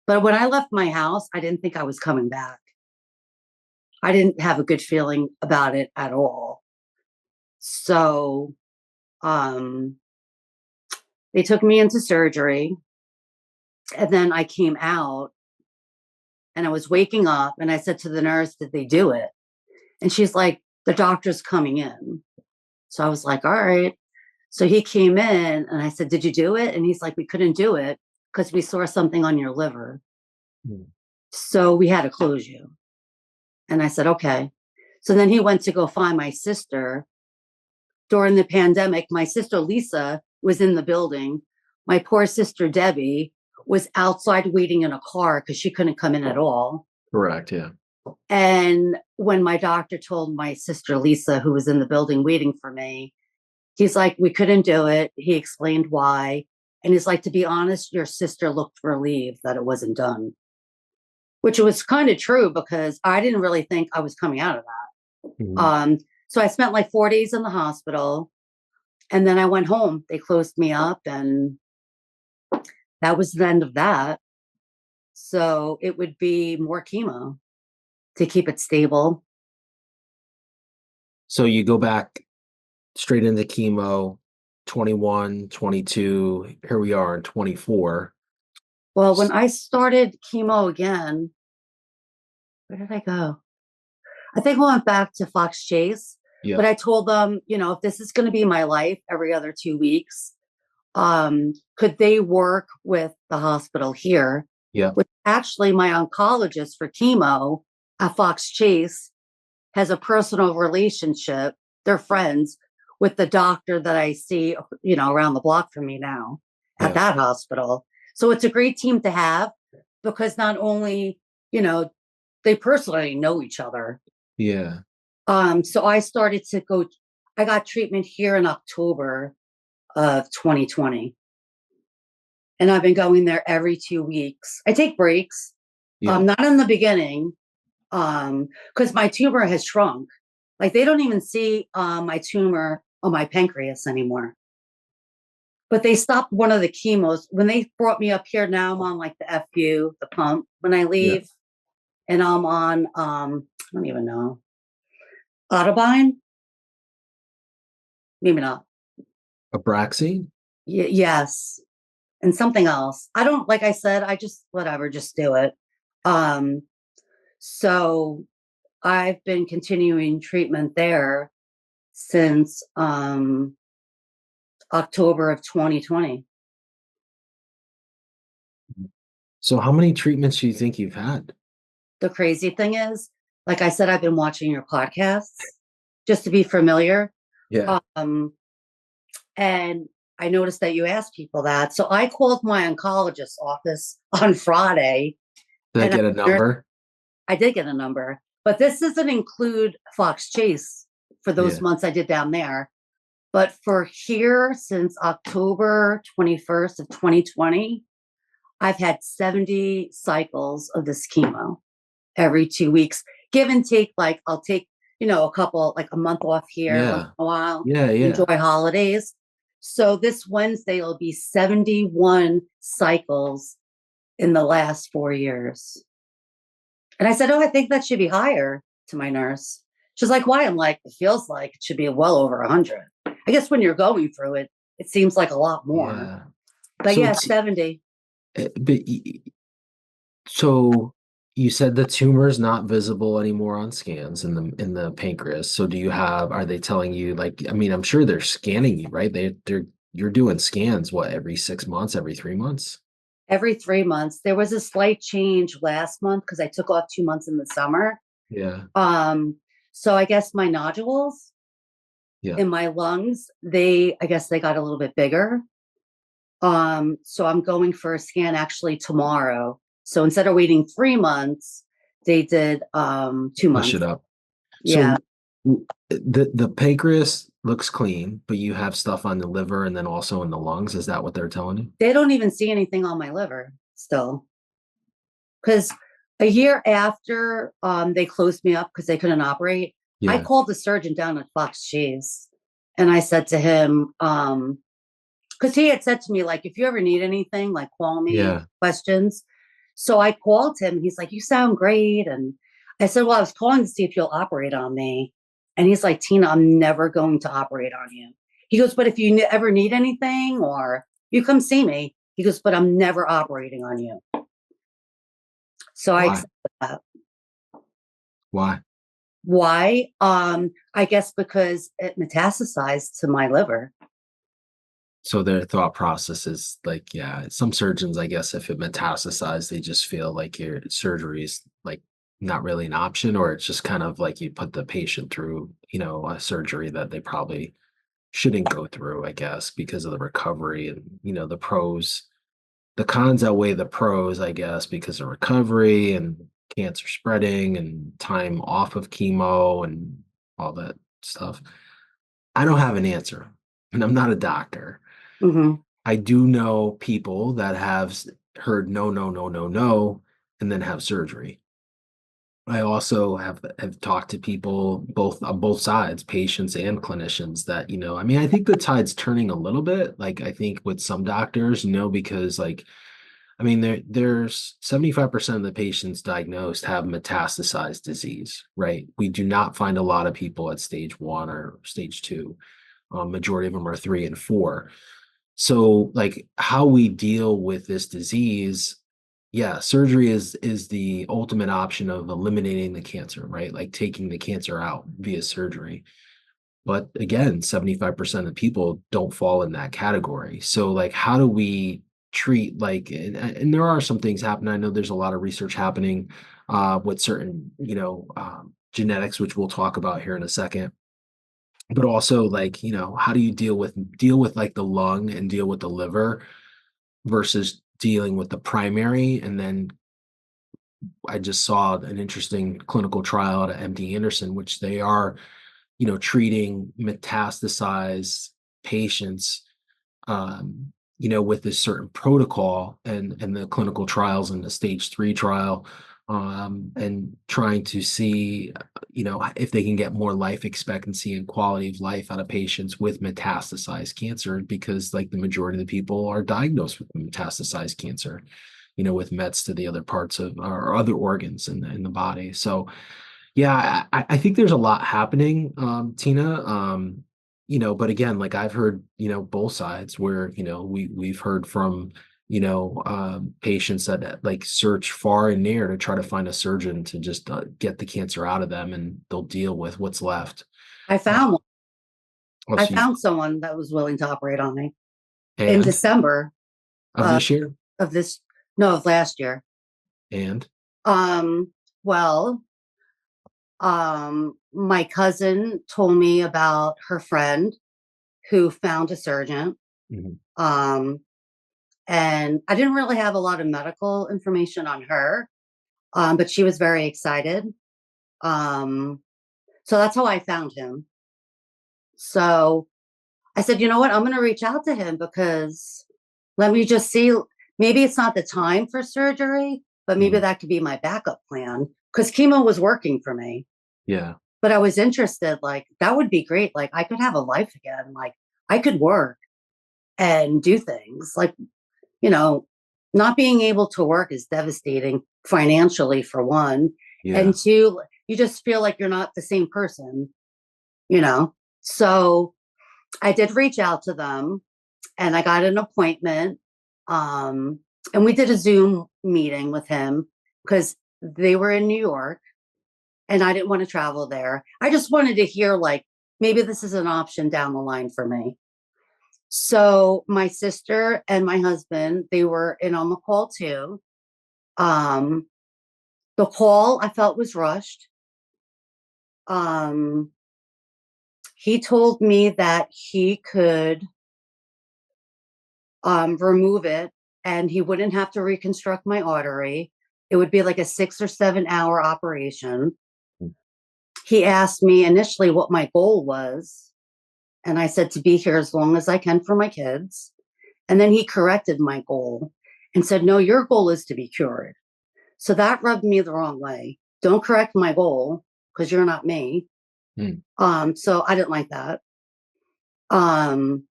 but when I left my house, I didn't think I was coming back. I didn't have a good feeling about it at all. So um, they took me into surgery. And then I came out and I was waking up and I said to the nurse, did they do it? And she's like, the doctor's coming in. So I was like, all right. So he came in and I said, did you do it? And he's like, we couldn't do it because we saw something on your liver. Mm. So we had to close you. And I said, okay. So then he went to go find my sister. During the pandemic, my sister Lisa was in the building. My poor sister Debbie was outside waiting in a car because she couldn't come in at all. Correct. Yeah. And when my doctor told my sister Lisa, who was in the building waiting for me, he's like, we couldn't do it. He explained why. And he's like, to be honest, your sister looked relieved that it wasn't done, which was kind of true because I didn't really think I was coming out of that. Hmm. So I spent like 4 days in the hospital and then I went home. They closed me up and that was the end of that. So it would be more chemo to keep it stable. So you go back straight into chemo, 21, 22. Here we are in 24. Well, when I started chemo again, where did I go? I think I went back to Fox Chase, but Yep. I told them, if this is going to be my life every other 2 weeks, could they work with the hospital here? Yep. Which actually, my oncologist for chemo at Fox Chase has a personal relationship. They're friends with the doctor that I see, around the block from me now at Yeah. that hospital. So it's a great team to have because not only, you know, they personally know each other. Yeah. So I got treatment here in October of 2020. And I've been going there every 2 weeks. I take breaks, Yeah. not in the beginning, because my tumor has shrunk. Like they don't even see my tumor on my pancreas anymore. But they stopped one of the chemos when they brought me up here. Now I'm on like the FU, the pump when I Yeah. leave, and I'm on I don't even know, Otterbein, maybe not. Abraxane? Yes, and something else. I don't like I said. I just whatever, just do it. Um, so I've been continuing treatment there since October of 2020. So how many treatments do you think you've had? The crazy thing is, like I said, I've been watching your podcasts just to be familiar. Yeah. Um, and I noticed that you asked people that. So I called my oncologist's office on Friday, Did I and get a number? I did get a number, but this doesn't include Fox Chase for those Yeah. months I did down there. But for here, since October 21st of 2020, I've had 70 cycles of this chemo every 2 weeks, give and take. Like I'll take, a couple, like a month off here once Yeah. in a while, Yeah, enjoy yeah. holidays. So this Wednesday will be 71 cycles in the last 4 years. And I said, oh, I think that should be higher, to my nurse. She's like, why? I'm like, it feels like it should be well over 100. I guess when you're going through it, it seems like a lot more. Yeah. But So yeah, 70. so you said the tumor is not visible anymore on scans in the pancreas. So do you have, are they telling you like, I mean, I'm sure they're scanning you, right? They're you're doing scans, what, every 6 months, every 3 months? Every 3 months. There was a slight change last month because I took off 2 months in the summer. Yeah. Um, so I guess my nodules Yeah. in my lungs, I guess they got a little bit bigger. So I'm going for a scan actually tomorrow. So instead of waiting 3 months, they did two Push it months. up. Yeah. So the pancreas looks clean, but you have stuff on the liver and then also in the lungs. Is that what they're telling you? They don't even see anything on my liver still. Because a year after they closed me up because they couldn't operate, I Yeah. called the surgeon down at Fox Cheese and I said to him, because he had said to me, like, if you ever need anything, like, call me Yeah. questions. So I called him. He's like, you sound great. And I said, well, I was calling to see if you'll operate on me. And he's like, Tina, I'm never going to operate on you. He goes, but if you ever need anything or you come see me, he goes, but I'm never operating on you. So I Why? accepted that. Why? Why? I guess because it metastasized to my liver. So their thought process is like, yeah, some surgeons, I guess, if it metastasized, they just feel like your surgery is like not really an option, or it's just kind of like you put the patient through, a surgery that they probably shouldn't go through, I guess, because of the recovery and, the pros. The cons outweigh the pros, I guess, because of recovery and cancer spreading and time off of chemo and all that stuff. I don't have an answer, and I'm not a doctor. Mm-hmm. I do know people that have heard no, no, no, no, no, and then have surgery. I also have talked to people both on both sides, patients and clinicians, that, I mean, I think the tide's turning a little bit. Like I think with some doctors, because like I mean, there's 75% of the patients diagnosed have metastasized disease, right? We do not find a lot of people at stage one or stage two. Majority of them are three and four. So, like, how we deal with this disease, yeah, surgery is the ultimate option of eliminating the cancer, right? Like taking the cancer out via surgery. But again, 75% of people don't fall in that category. So like how do we treat like and there are some things happening. I know there's a lot of research happening with certain, genetics, which we'll talk about here in a second. But also like, how do you deal with like the lung and deal with the liver versus dealing with the primary. And then I just saw an interesting clinical trial at MD Anderson, which they are treating metastasized patients, with this certain protocol and the clinical trials and the stage three trial, and trying to see, if they can get more life expectancy and quality of life out of patients with metastasized cancer, because like the majority of the people are diagnosed with metastasized cancer, with mets to the other parts of or other organs in the body. So yeah, I think there's a lot happening, Tina. But again, like I've heard, both sides where, we've heard from, patients that like search far and near to try to find a surgeon to just get the cancer out of them and they'll deal with what's left. I Uh, found I also, found someone that was willing to operate on me in and December of uh, this year. of this. No, of last year. And Um, well, my cousin told me about her friend who found a surgeon. Mhm. Um, and I didn't really have a lot of medical information on her, but she was very excited. Um, so that's how I found him. So I said, you know what? I'm going to reach out to him because let me just see. Maybe it's not the time for surgery, but maybe Mhm. that could be my backup plan because chemo was working for me. Yeah. But I was interested, like, that would be great. Like, I could have a life again. Like, I could work and do things. Like, you know, not being able to work is devastating financially, for one. Yeah. And two, you just feel like you're not the same person, you know? So I did reach out to them and I got an appointment. Um, and we did a Zoom meeting with him because they were in New York and I didn't want to travel there. I just wanted to hear, like, maybe this is an option down the line for me. So my sister and my husband, they were in on the call too. Um, the call I felt was rushed. Um, he told me that he could remove it and he wouldn't have to reconstruct my artery. It would be like a 6 or 7 hour operation. Mm. He asked me initially what my goal was. And I said to be here as long as I can for my kids. And then he corrected my goal and said, no, your goal is to be cured. So that rubbed me the wrong way. Don't correct my goal because you're not me. Mm. So I didn't like that. Um,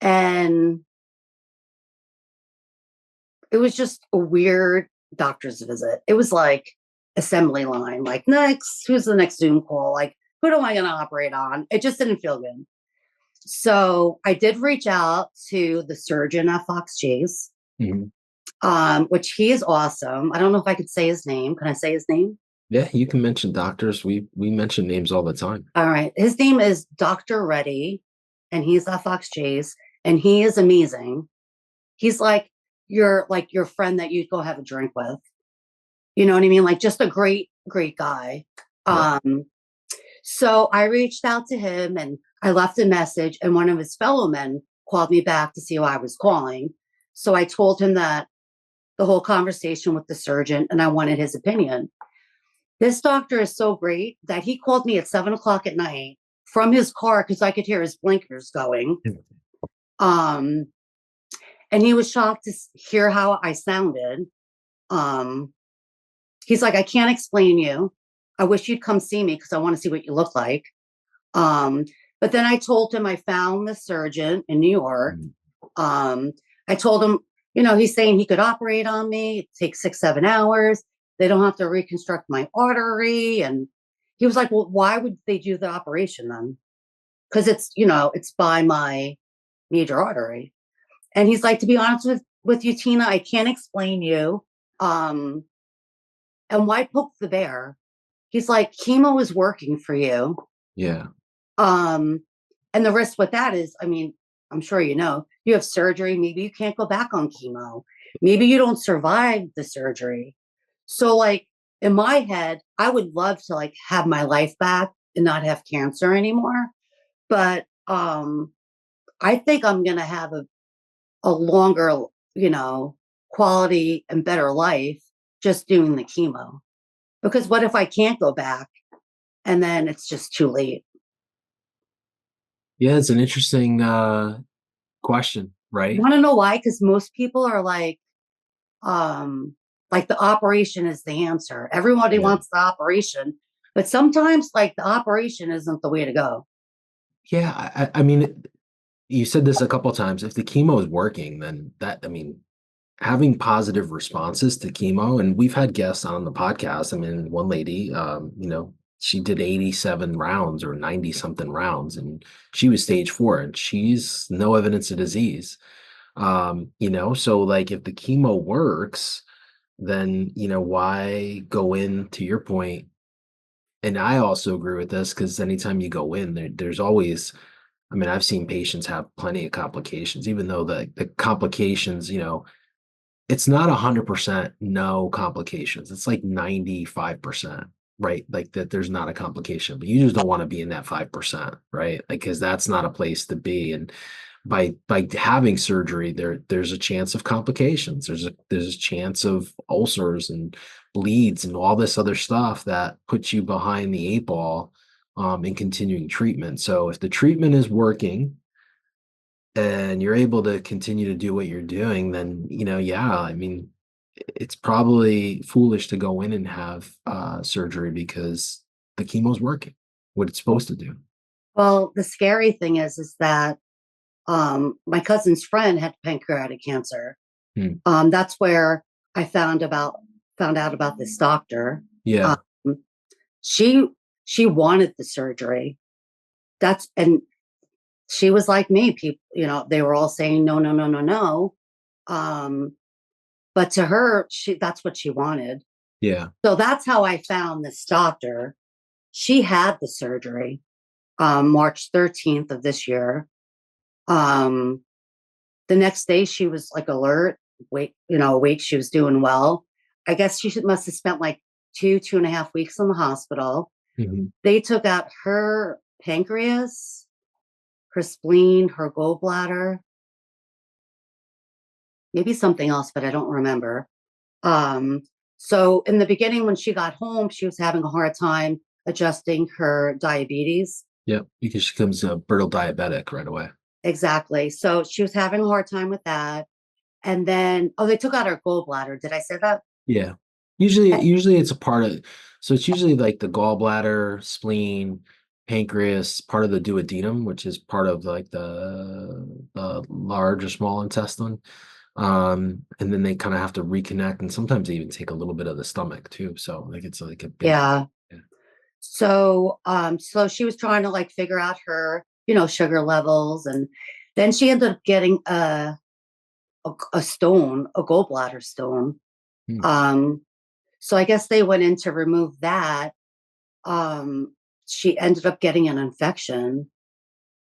and it was just a weird doctor's visit. It was like assembly line, like, next, who's the next Zoom call? Like, who am I going to operate on? It just didn't feel good. So I did reach out to the surgeon at Fox Chase, Mhm. which he is awesome. I don't know if I could say his name. Can I say his name? Yeah, you can mention doctors. We mention names all the time. All right. His name is Dr. Reddy, and he's at Fox Chase, and he is amazing. He's like your friend that you'd go have a drink with. You know what I mean? Like, just a great, great guy. Yeah. Um, so I reached out to him and I left a message, and one of his fellow men called me back to see why I was calling. So I told him that the whole conversation with the surgeon and I wanted his opinion. This doctor is so great that he called me at 7 o'clock at night from his car because I could hear his blinkers going. Mm. Um, and he was shocked to hear how I sounded. Um, he's like, I can't explain you. I wish you'd come see me because I want to see what you look like. Um, but then I told him I found the surgeon in New York. Mm. Um, I told him, he's saying he could operate on me. It takes 6, 7 hours. They don't have to reconstruct my artery. And he was like, well, why would they do the operation then? Because it's by my major artery. And he's like, to be honest with you, Tina, I can't explain you. Um, and why poke the bear? He's like, chemo is working for you. Yeah. Um, and the risk with that is, I mean, I'm sure you have surgery. Maybe you can't go back on chemo. Maybe you don't survive the surgery. So, like, in my head, I would love to like have my life back and not have cancer anymore. But I think I'm gonna have a longer, quality and better life just doing the chemo. Because what if I can't go back and then it's just too late? Yeah, it's an interesting question, You right? want to know why? Because most people are like the operation is the answer. Everybody Yeah. wants the operation, but sometimes like the operation isn't the way to go. Yeah, I mean, you said this a couple times. If the chemo is working, then I mean, having positive responses to chemo, and we've had guests on the podcast. I mean, one lady, she did 87 rounds or 90 something rounds, and she was stage 4, and she's no evidence of disease. So like if the chemo works, then why go in, to your point? And I also agree with this because anytime you go in, there's always, I mean, I've seen patients have plenty of complications, even though the complications, it's not 100% no complications. It's like 95%, right? Like that there's not a complication, but you just don't want to be in that 5%, right? Like, because that's not a place to be. And by having surgery, there's a chance of complications. There's a chance of ulcers and bleeds and all this other stuff that puts you behind the eight ball in continuing treatment. So if the treatment is working and you're able to continue to do what you're doing, then, yeah, I mean, it's probably foolish to go in and have surgery because the chemo's working, what it's supposed to do. Well, the scary thing is that my cousin's friend had pancreatic cancer. Hmm. That's where I found out about this doctor. Um, Yeah, she she wanted the surgery. That's and she was like me. People, they were all saying no, no, no, no, no. Um, but to her, that's what she wanted. yeah, So that's how I found this doctor. She had the surgery March 13th of this year. Um, the next day she was like alert, awake. She was doing well. I guess must have spent like 2.5 weeks in the hospital. mhm, They took out her pancreas, her spleen, her gallbladder, maybe something else, but I don't remember. Um, so in the beginning, when she got home, she was having a hard time adjusting her diabetes. yeah, because she becomes a brittle diabetic right away. Exactly. So she was having a hard time with that. And then, oh, they took out her gallbladder. Did I say that? Yeah. Usually, Uh, usually it's a part of, so it's usually like the gallbladder, spleen, pancreas, part of the duodenum, which is part of like the large or small intestine. And then they kind of have to reconnect, and sometimes they even take a little bit of the stomach too. So like it's like a big, Yeah. yeah. So she was trying to like figure out her, sugar levels, and then she ended up getting a stone, a gallbladder stone. Hmm. Um, so I guess they went in to remove that. Um, she ended up getting an infection,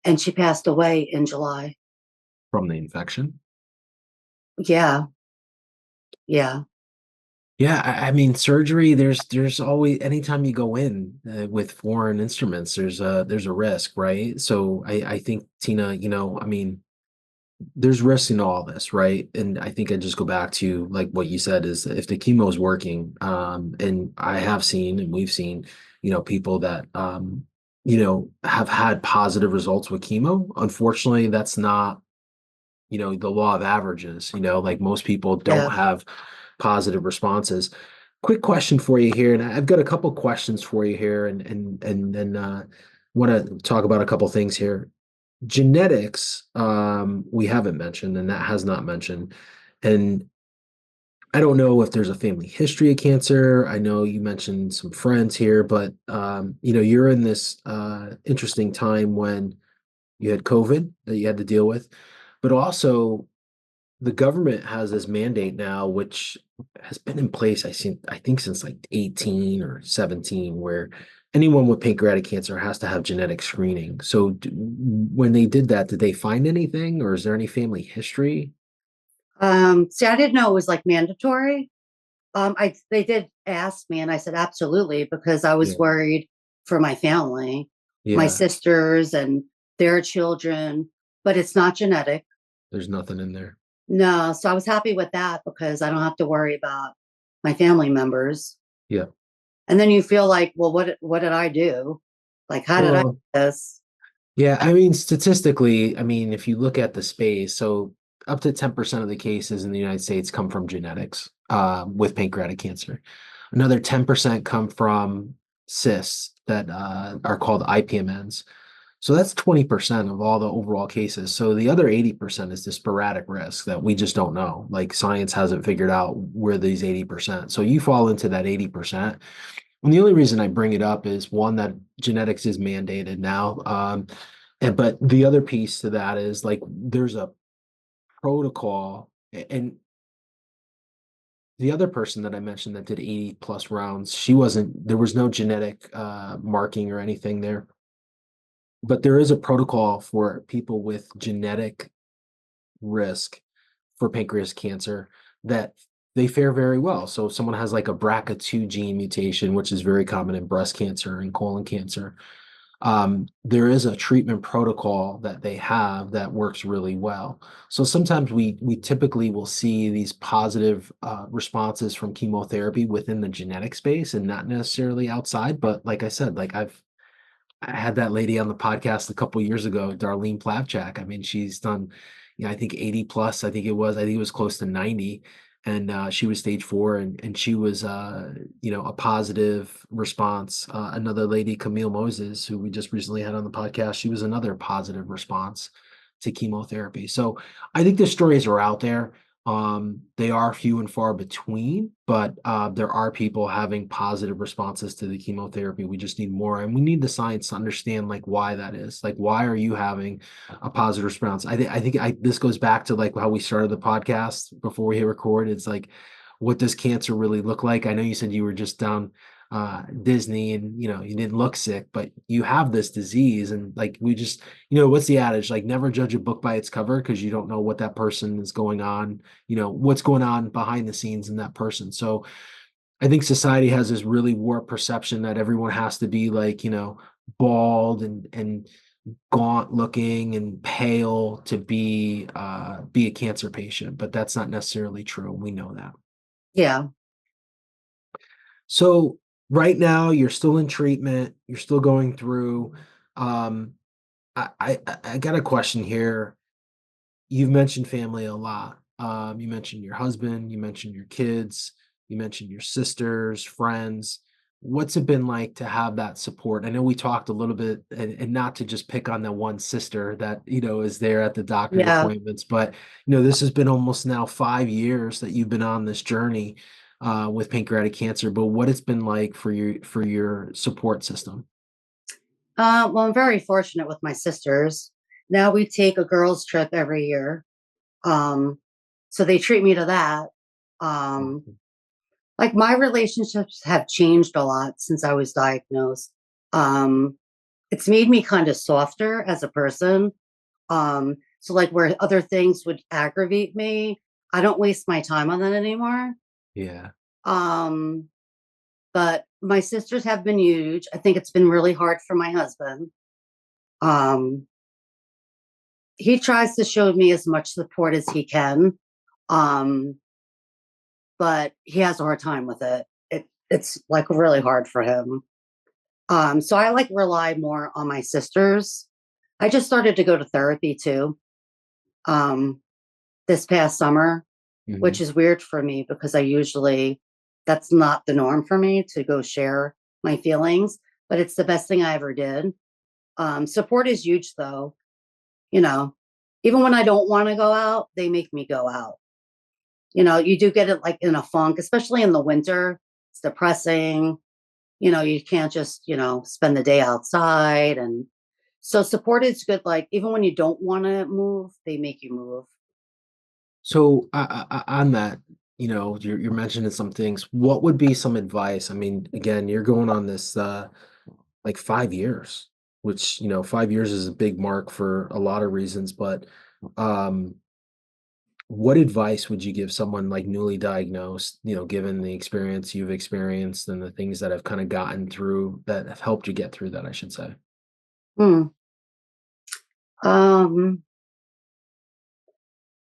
and she passed away in July. From the infection. Yeah, yeah, Yeah, I mean surgery. There's always anytime you go in with foreign instruments, there's a risk, right? So I think Tina, I mean, there's risk in all this, right? And I think I just go back to like what you said is if the chemo is working, and I have seen and we've seen, people that have had positive results with chemo. Unfortunately, that's not the law of averages, like most people don't yeah. have positive responses. Quick question for you here, and I've got a couple questions for you here, and want to talk about a couple things here. Genetics, we haven't mentioned, and that has not mentioned. And I don't know if there's a family history of cancer. I know you mentioned some friends here, but you're in this interesting time when you had COVID that you had to deal with, but also the government has this mandate now, which has been in place, I think since like 18 or 17, where anyone with pancreatic cancer has to have genetic screening. So when they did that, did they find anything, or is there any family history? See, I didn't know it was like mandatory. I They did ask me, and I said absolutely because I was Yeah, worried for my family, my yeah. sisters and their children. But it's not genetic. There's nothing in there. No, so I was happy with that because I don't have to worry about my family members. Yeah. And then you feel like, well, what did I do? Like, how did I do Well, this? yeah, I mean, statistically, I mean, if you look at the space, so up to 10% of the cases in the United States come from genetics with pancreatic cancer. Another 10% come from cysts that are called IPMNs. So that's 20% of all the overall cases. So the other 80% is the sporadic risk that we just don't know. Like science hasn't figured out where these 80%. So you fall into that 80%. And the only reason I bring it up is one, that genetics is mandated now. But the other piece to that is like there's a protocol, and the other person that I mentioned that did 80 plus rounds, there was no genetic marking or anything there. But there is a protocol for people with genetic risk for pancreas cancer that they fare very well. So if someone has like a BRCA2 gene mutation, which is very common in breast cancer and colon cancer, there is a treatment protocol that they have that works really well. So sometimes we typically will see these positive responses from chemotherapy within the genetic space and not necessarily outside. But like I said, I had that lady on the podcast a couple years ago, Darlene Plavchak. I mean, she's done, I think 80 plus. I think it was close to 90, and she was stage 4, and she was, a positive response. Another lady, Camille Moses, who we just recently had on the podcast, she was another positive response to chemotherapy. So I think the stories are out there. They are few and far between, but there are people having positive responses to the chemotherapy. We just need more, and we need the science to understand like why that is. Like, why are you having a positive response? I think this goes back to like how we started the podcast before we hit record. It's like, what does cancer really look like? I know you said you were just down Disney and you didn't look sick, but you have this disease, and like we just what's the adage? Like, never judge a book by its cover because you don't know what that person is going on, what's going on behind the scenes in that person. So I think society has this really warped perception that everyone has to be like, bald and gaunt looking and pale to be a cancer patient, but that's not necessarily true. We know that. Yeah. So right now you're still in treatment, you're still going through. Um, I got a question here. You've mentioned family a lot. You mentioned your husband, you mentioned your kids, you mentioned your sisters, friends. What's it been like to have that support? I know we talked a little bit, and not to just pick on the one sister that, is there at the doctor's Yeah. appointments, but, this has been almost now 5 years that you've been on this journey with pancreatic cancer, but what it's been like for your support system. Well, I'm very fortunate with my sisters. Now we take a girls' trip every year. Um, so they treat me to that. Um, like my relationships have changed a lot since I was diagnosed. Um, it's made me kind of softer as a person. So like where other things would aggravate me, I don't waste my time on that anymore. Yeah. Um, but my sisters have been huge. I think it's been really hard for my husband. Um, he tries to show me as much support as he can. Um, but he has a hard time with it. It's like really hard for him. So I like rely more on my sisters. I just started to go to therapy too, um, this past summer, which Mhm. is weird for me because that's not the norm for me to go share my feelings, but it's the best thing I ever did. Support is huge though. You know, even when I don't want to go out, they make me go out. You do get it like in a funk, especially in the winter. It's depressing. You can't just, spend the day outside. And so support is good. Like, even when you don't want to move, they make you move. So on that, you're mentioning some things. What would be some advice? I mean, again, you're going on this like 5 years, which 5 years is a big mark for a lot of reasons. But um, what advice would you give someone like newly diagnosed? Given the experience you've experienced and the things that have kind of gotten through that have helped you get through that, I should say. Hmm. Um,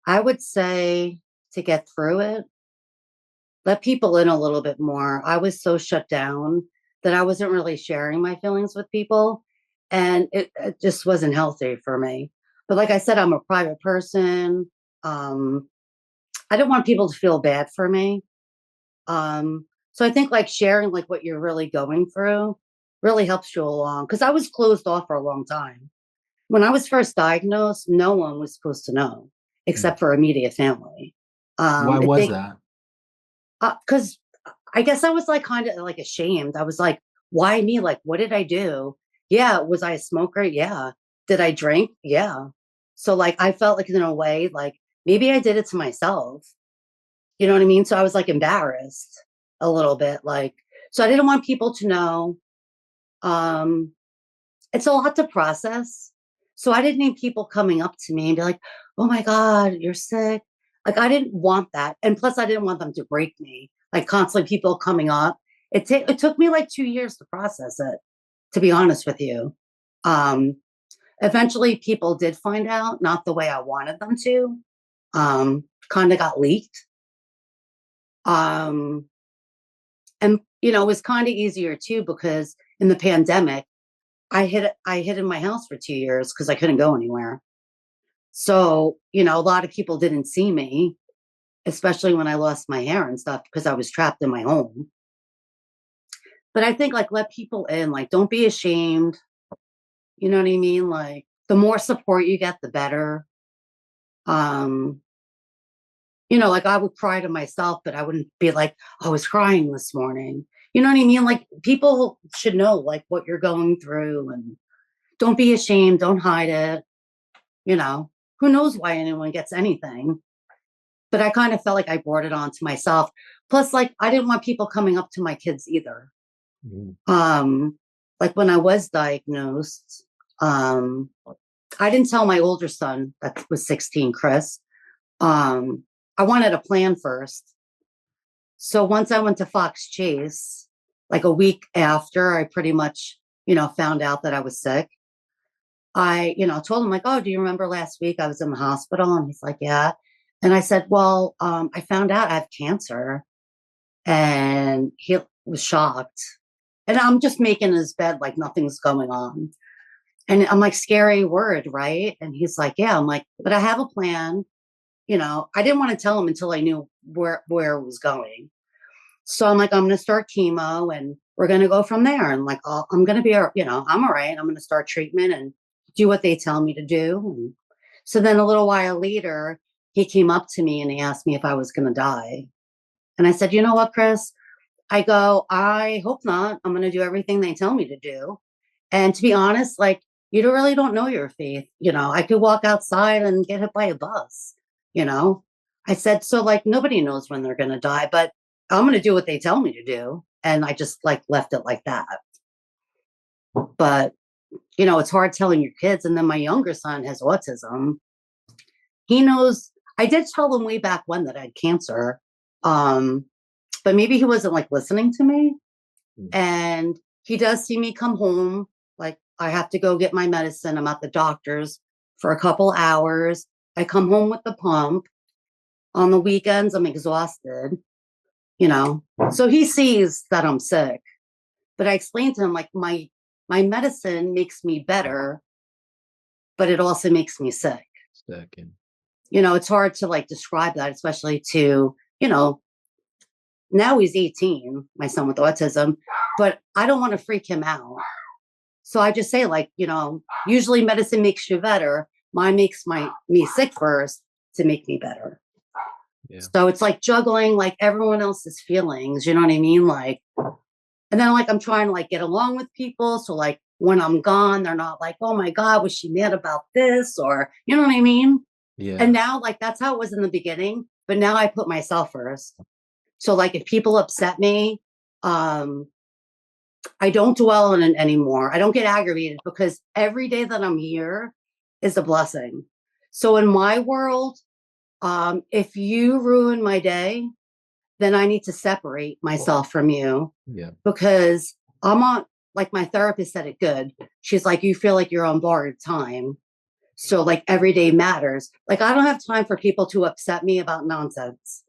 I would say to get through it, let people in a little bit more. I was so shut down that I wasn't really sharing my feelings with people, and it just wasn't healthy for me. But like I said, I'm a private person. Um, I don't want people to feel bad for me. So I think like sharing like what you're really going through really helps you along because I was closed off for a long time. When I was first diagnosed, no one was supposed to know Mm. except for immediate family. Why I was think that? because I guess I was like kind of like ashamed. I was like, why me? Like, what did I do? Yeah, was I a smoker? Yeah. Did I drink? Yeah. So like I felt like in a way like maybe I did it to myself. You know what I mean? So I was like embarrassed a little bit, like, so I didn't want people to know. Um, it's a lot to process. So I didn't need people coming up to me and be like, oh my God, you're sick. Like I didn't want that. And plus I didn't want them to break me. Like constantly people coming up. It took me like 2 years to process it, to be honest with you. Um, Eventually people did find out, not the way I wanted them to. Kind of got leaked. Um, and it was kind of easier too because in the pandemic, I hid in my house for 2 years because I couldn't go anywhere. So, a lot of people didn't see me, especially when I lost my hair and stuff because I was trapped in my home. But I think like let people in, like don't be ashamed. You know what I mean? Like the more support you get, the better. Um, like I would cry to myself, but I wouldn't be like, I was crying this morning. You know what I mean? Like people should know like what you're going through and don't be ashamed, don't hide it. You know, who knows why anyone gets anything? But I kind of felt like I brought it on to myself. Plus, like I didn't want people coming up to my kids either. Mhm. Um, like when I was diagnosed, um, I didn't tell my older son that was 16, Chris. Um, I wanted a plan first. So once I went to Fox Chase, like a week after I pretty much, found out that I was sick, I, told him like, oh, do you remember last week I was in the hospital? And he's like, yeah. And I said, well, I found out I have cancer. And he was shocked. And I'm just making his bed like nothing's going on. And I'm like, scary word, right? And he's like, yeah. I'm like, but I have a plan. I didn't want to tell him until I knew where it was going. So I'm like, I'm going to start chemo and we're going to go from there. And like, I'm going to be, I'm all right. I'm going to start treatment and do what they tell me to do. And so then a little while later, he came up to me and he asked me if I was going to die. And I said, you know what, Chris? I go, I hope not. I'm going to do everything they tell me to do. And to be honest, like, really don't know your faith. I could walk outside and get hit by a bus, you know? I said, so like, nobody knows when they're going to die, but I'm going to do what they tell me to do. And I just like left it like that. But, it's hard telling your kids. And then my younger son has autism. He knows, I did tell him way back when that I had cancer. Um, but maybe he wasn't like listening to me. Mm. And he does see me come home. Like I have to go get my medicine. I'm at the doctor's for a couple hours. I come home with the pump. On the weekends, I'm exhausted, you know. So he sees that I'm sick. But I explained to him like my medicine makes me better, but it also makes me sick. Second. It's hard to like describe that, especially to, now he's 18, my son with autism, but I don't want to freak him out. So I just say, like, usually medicine makes you better. Mine makes me sick first to make me better. Yeah. So it's like juggling like everyone else's feelings, you know what I mean? Like, and then like I'm trying to like get along with people. So like when I'm gone, they're not like, oh my God, was she mad about this? Or you know what I mean? And Yeah. now like that's how it was in the beginning, but now I put myself first. So like if people upset me, um, I don't dwell on it anymore. I don't get aggravated because every day that I'm here is a blessing. So in my world, if you ruin my day, then I need to separate myself from you Yeah. because I'm on, like my therapist said it good. She's like, you feel like you're on borrowed time. So like every day matters. Like I don't have time for people to upset me about nonsense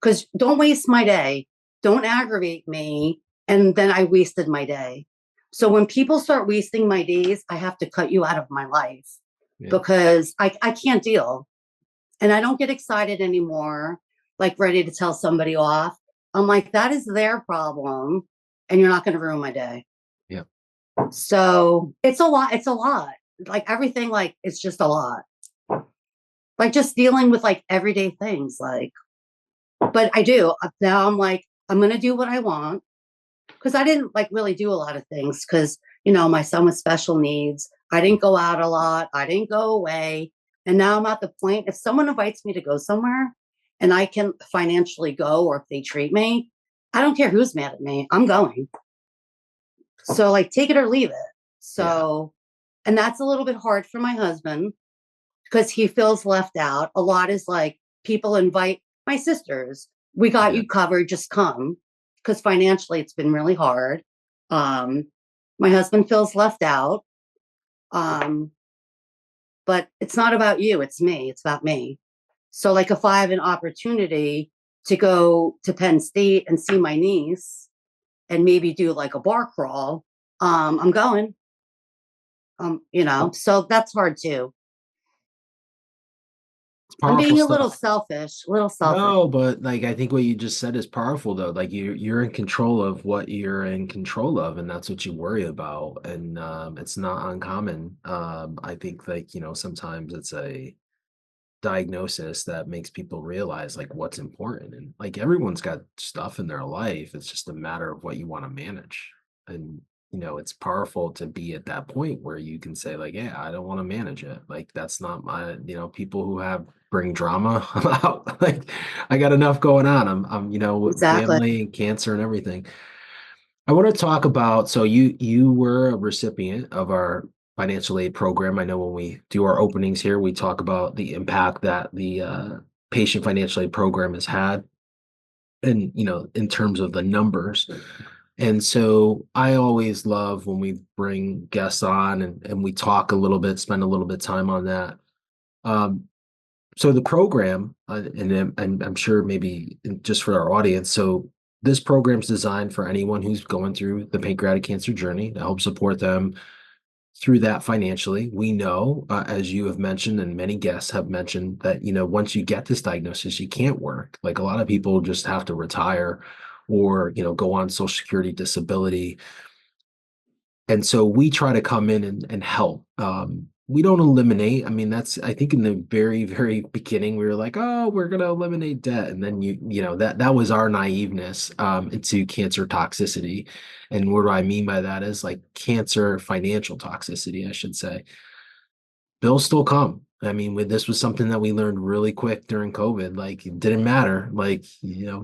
because don't waste my day. Don't aggravate me. And then I wasted my day. So when people start wasting my days, I have to cut you out of my life Yeah. because I can't deal. And I don't get excited anymore, like ready to tell somebody off. I'm like, that is their problem. And you're not going to ruin my day. Yeah. So it's a lot. It's a lot. Like everything, like it's just a lot. Like just dealing with like everyday things. Like, but I do. Now I'm like, I'm going to do what I want because I didn't like really do a lot of things because, my son with special needs. I didn't go out a lot. I didn't go away. And now I'm at the point if someone invites me to go somewhere and I can financially go or if they treat me, I don't care who's mad at me. I'm going. So like take it or leave it. Yeah. So, and that's a little bit hard for my husband because he feels left out. A lot is like, people invite my sisters. We got Yeah. you covered, just come. Because financially, it's been really hard. Um, my husband feels left out. Um, but it's not about you, it's me, it's about me. So, like, if I have an opportunity to go to Penn State and see my niece and maybe do like a bar crawl, I'm going. So that's hard too. It's I'm powerful being a little stuff. selfish, a little selfish. No, but like I think what you just said is powerful though. Like you're in control of what you're in control of, and that's what you worry about. And it's not uncommon. I think like, sometimes it's a diagnosis that makes people realize like what's important. And like everyone's got stuff in their life. It's just a matter of what you want to manage. And it's powerful to be at that point where you can say, like, yeah, I don't want to manage it. Like that's not my, people who have bring drama, I'm out. Like I got enough going on. With Exactly. family and cancer and everything. I want to talk about, so you were a recipient of our financial aid program. I know when we do our openings here, we talk about the impact that the patient financial aid program has had, and in terms of the numbers. And so I always love when we bring guests on and we talk a little bit, spend a little bit of time on that. Um, so the program, and I'm sure maybe just for our audience, so this program's designed for anyone who's going through the pancreatic cancer journey to help support them through that financially. We know, as you have mentioned, and many guests have mentioned, that once you get this diagnosis, you can't work. Like a lot of people just have to retire, or go on Social Security disability, and so we try to come in and help. We don't eliminate. I mean, I think in the very, very beginning, we were like, oh, we're going to eliminate debt. And then that was our naiveness into cancer toxicity. And what do I mean by that is like cancer financial toxicity, I should say. Bills still come. I mean, this was something that we learned really quick during COVID. Like it didn't matter. Like,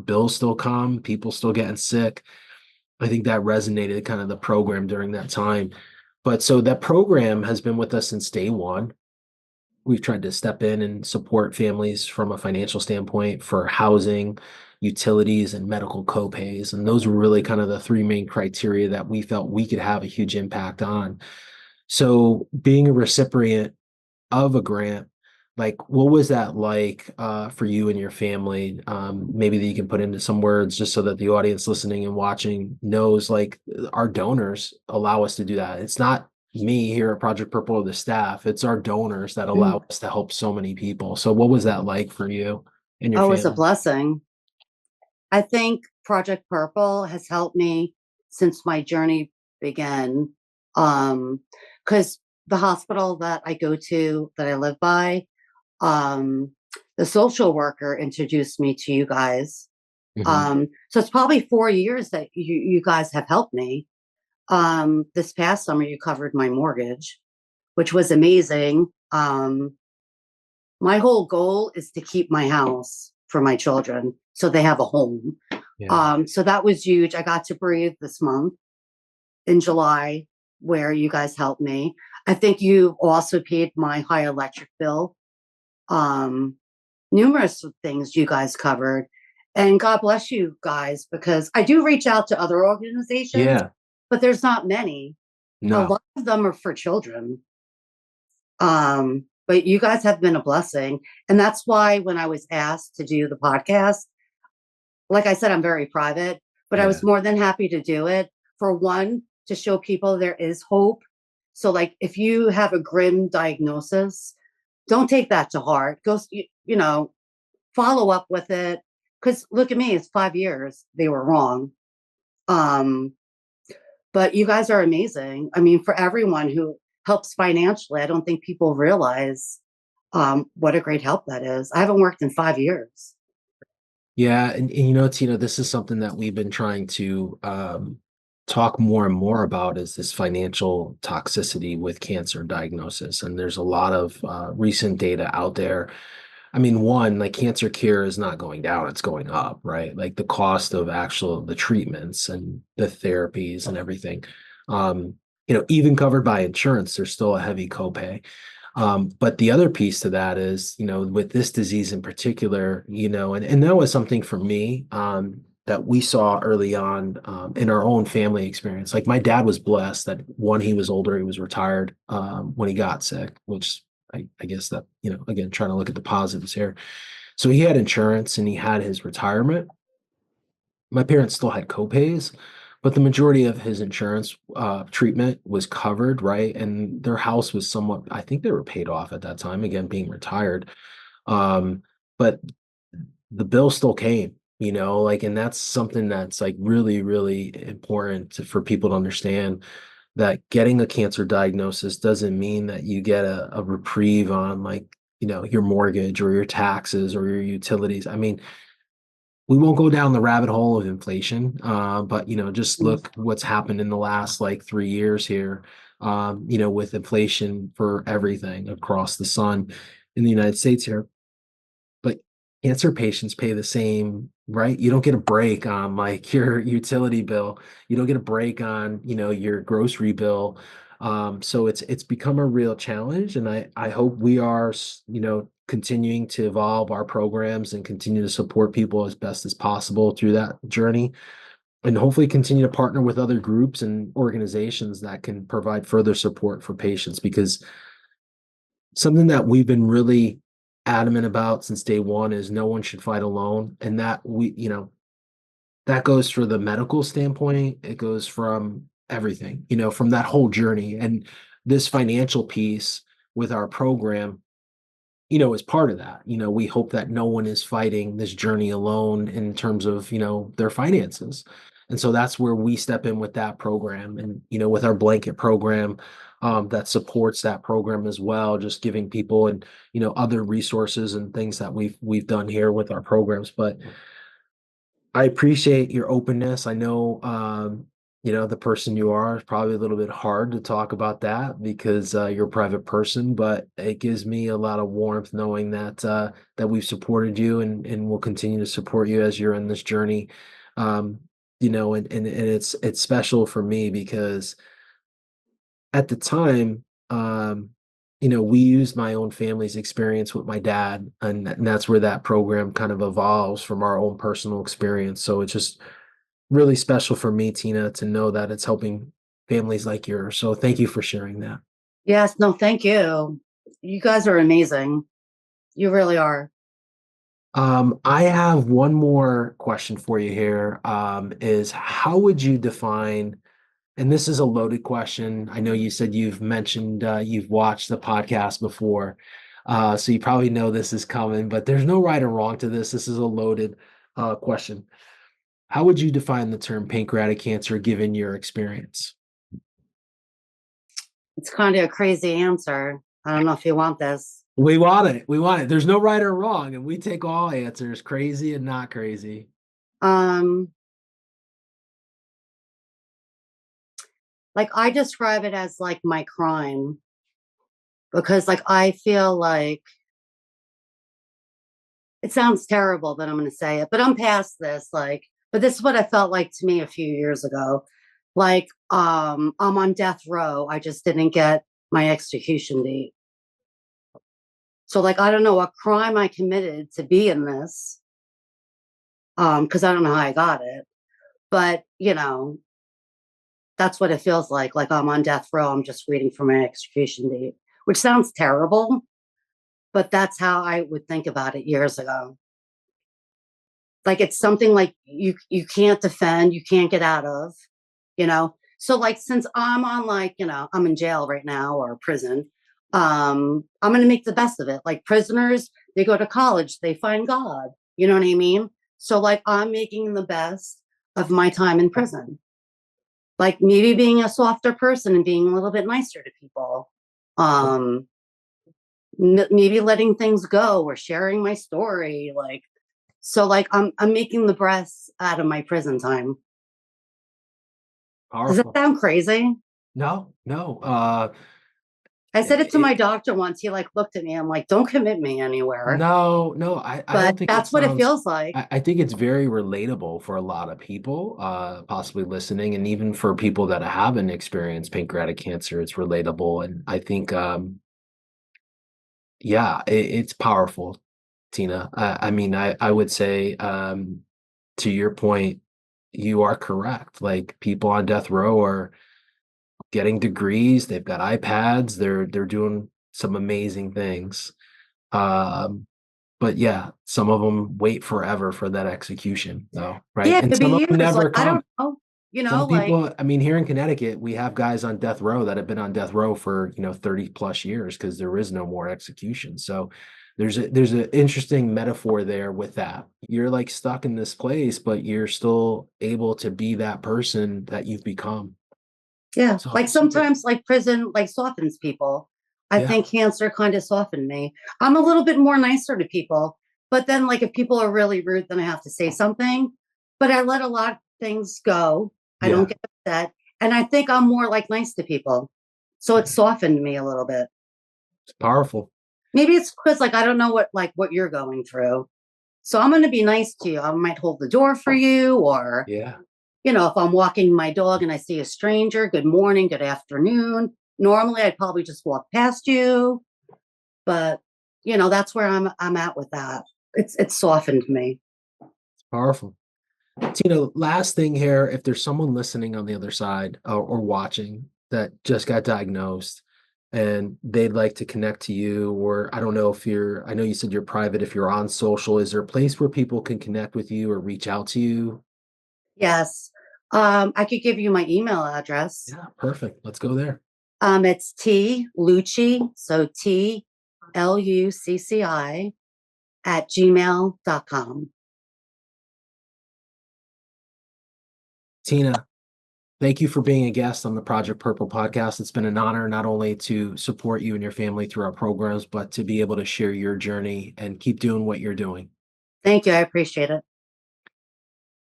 bills still come, people still getting sick. I think that resonated kind of the program during that time. But so that program has been with us since day one. We've tried to step in and support families from a financial standpoint for housing, utilities, and medical copays. And those were really kind of the three main criteria that we felt we could have a huge impact on. So being a recipient of a grant, like what was that like for you and your family? Maybe that you can put into some words just so that the audience listening and watching knows, like, our donors allow us to do that. It's not me here at Project Purple or the staff, it's our donors that allow Mm. us to help so many people. So what was that like for you and your Oh, it's a family? blessing. I think Project Purple has helped me since my journey began. Because the hospital that I go to, that I live by, um, the social worker introduced me to you guys. Hmm. So it's probably 4 years that you guys have helped me. This past summer, you covered my mortgage, which was amazing. My whole goal is to keep my house for my children so they have a home. Yeah. So that was huge. I got to breathe this month in July, where you guys helped me. I think you also paid my high electric bill. Um, Numerous things you guys covered. And God bless you guys, because I do reach out to other organizations, Yeah. but there's not many. A No. lot of them are for children. But you guys have been a blessing. And that's why when I was asked to do the podcast, like I said, I'm very private, but I Yeah. was more than happy to do it. For one, to show people there is hope. So, like, if you have a grim diagnosis, don't take that to heart. Go, follow up with it. Because look at me, it's 5 years. They were wrong. Um, but you guys are amazing. I mean, for everyone who helps financially, I don't think people realize what a great help that is. I haven't worked in 5 years. Yeah, and Tina, this is something that we've been trying to talk more and more about, is this financial toxicity with cancer diagnosis. And there's a lot of recent data out there. I mean, one, like cancer care is not going down, it's going up, right? Like the cost of the treatments and the therapies and everything. Even covered by insurance, there's still a heavy copay. But the other piece to that is, with this disease in particular, and that was something for me, that we saw early on, in our own family experience. Like my dad was blessed that one, he was older, he was retired, when he got sick, which I guess that, again, trying to look at the positives here. So he had insurance and he had his retirement. My parents still had copays, but the majority of his insurance treatment was covered, right? And their house was somewhat, I think they were paid off at that time, again, being retired. Um, but the bill still came, like, and that's something that's like really, really important for people to understand, that getting a cancer diagnosis doesn't mean that you get a reprieve on, like, your mortgage or your taxes or your utilities. I mean, we won't go down the rabbit hole of inflation, but just Mm. look what's happened in the last like 3 years here, with inflation for everything across the sun in the United States here. But cancer patients pay the same, right? You don't get a break on like your utility bill. You don't get a break on, your grocery bill. So it's become a real challenge, and I hope we are, continuing to evolve our programs and continue to support people as best as possible through that journey, and hopefully continue to partner with other groups and organizations that can provide further support for patients, because something that we've been really adamant about since day one is no one should fight alone. And that that goes for the medical standpoint, it goes from everything, from that whole journey. And this financial piece with our program, is part of that. We hope that no one is fighting this journey alone in terms of, their finances. And so that's where we step in with that program, and, with our blanket program, that supports that program as well, just giving people and, other resources and things that we've done here with our programs. But I appreciate your openness. I know, the person you are is probably a little bit hard to talk about that because you're a private person, but it gives me a lot of warmth knowing that we've supported you and will continue to support you as you're in this journey. Um, and it's special for me because at the time, we used my own family's experience with my dad, and that's where that program kind of evolves from our own personal experience. So it's just really special for me, Tina, to know that it's helping families like yours. So thank you for sharing that. Yes, no, thank you. You guys are amazing. You really are. I have one more question for you here. Is how would you define, and this is a loaded question. I know you said you've mentioned you've watched the podcast before, so you probably know this is coming, but there's no right or wrong to this. This is a loaded question. How would you define the term pancreatic cancer given your experience? It's kind of a crazy answer. I don't know if you want this. We want it. We want it. There's no right or wrong, and we take all answers, crazy and not crazy. Um, like I describe it as like my crime because like I feel like it sounds terrible that I'm going to say it, but I'm past this. Like, but this is what I felt like to me a few years ago. Like, I'm on death row. I just didn't get my execution date. So, like, I don't know what crime I committed to be in this, because I don't know how I got it. But that's what it feels like. Like I'm on death row. I'm just waiting for my execution date, which sounds terrible, but that's how I would think about it years ago. Like it's something like you can't defend, you can't get out of, you know. So like since I'm on like, I'm in jail right now or prison, I'm gonna make the best of it. Like prisoners, they go to college, they find God. You know what I mean? So like I'm making the best of my time in prison. Like maybe being a softer person and being a little bit nicer to people. Um, maybe letting things go or sharing my story. Like so like I'm making the best out of my prison time. Does that Powerful. sound crazy? No, no. I said it to It, my doctor once. He like looked at me. I'm like, don't commit me anywhere. no, no. I But don't think it that's what it sounds. feels like. I think it's very relatable for a lot of people, possibly listening, and even for people that haven't experienced pancreatic cancer, it's relatable. And I think, Yeah, it's powerful, Tina. I mean, I would say, to your point, you are correct. Like, people on death row are getting degrees, they've got iPads, they're doing some amazing things. Um, but yeah, some of them wait forever for that execution, though, right? Yeah, it And could be some of them years. Like, never I come. don't know, Some like, people, I mean, here in Connecticut, we have guys on death row that have been on death row for, 30 plus years because there is no more execution. So there's an interesting metaphor there with that. You're like stuck in this place, but you're still able to be that person that you've become. yeah, So like super, sometimes like prison like softens people. I yeah, think cancer kind of softened me. I'm a little bit more nicer to people, but then like if people are really rude, then I have to say something. But I let a lot of things go. I don't yeah, get upset. And I think I'm more like nice to people. So it softened me a little bit. it's powerful. Maybe it's because like I don't know what you're going through. So I'm gonna be nice to you. I might hold the door for you, or Yeah, if I'm walking my dog and I see a stranger, good morning, good afternoon. Normally, I'd probably just walk past you, but that's where I'm at with that. It's softened me. powerful. Tina, last thing here, if there's someone listening on the other side or watching that just got diagnosed and they'd like to connect to you, or I don't know if I know you said you're private, if you're on social, is there a place where people can connect with you or reach out to you? Yes. I could give you my email address. Yeah, perfect. Let's go there. It's T Lucci, so TLUCCI at gmail.com. Tina, thank you for being a guest on the Project Purple podcast. It's been an honor not only to support you and your family through our programs, but to be able to share your journey and keep doing what you're doing. Thank you. I appreciate it.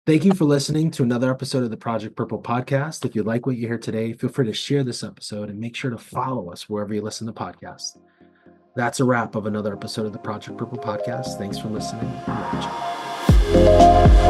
Thank you for listening to another episode of the Project Purple podcast. If you like what you hear today, feel free to share this episode and make sure to follow us wherever you listen to podcasts. That's a wrap of another episode of the Project Purple podcast. Thanks for listening and watching.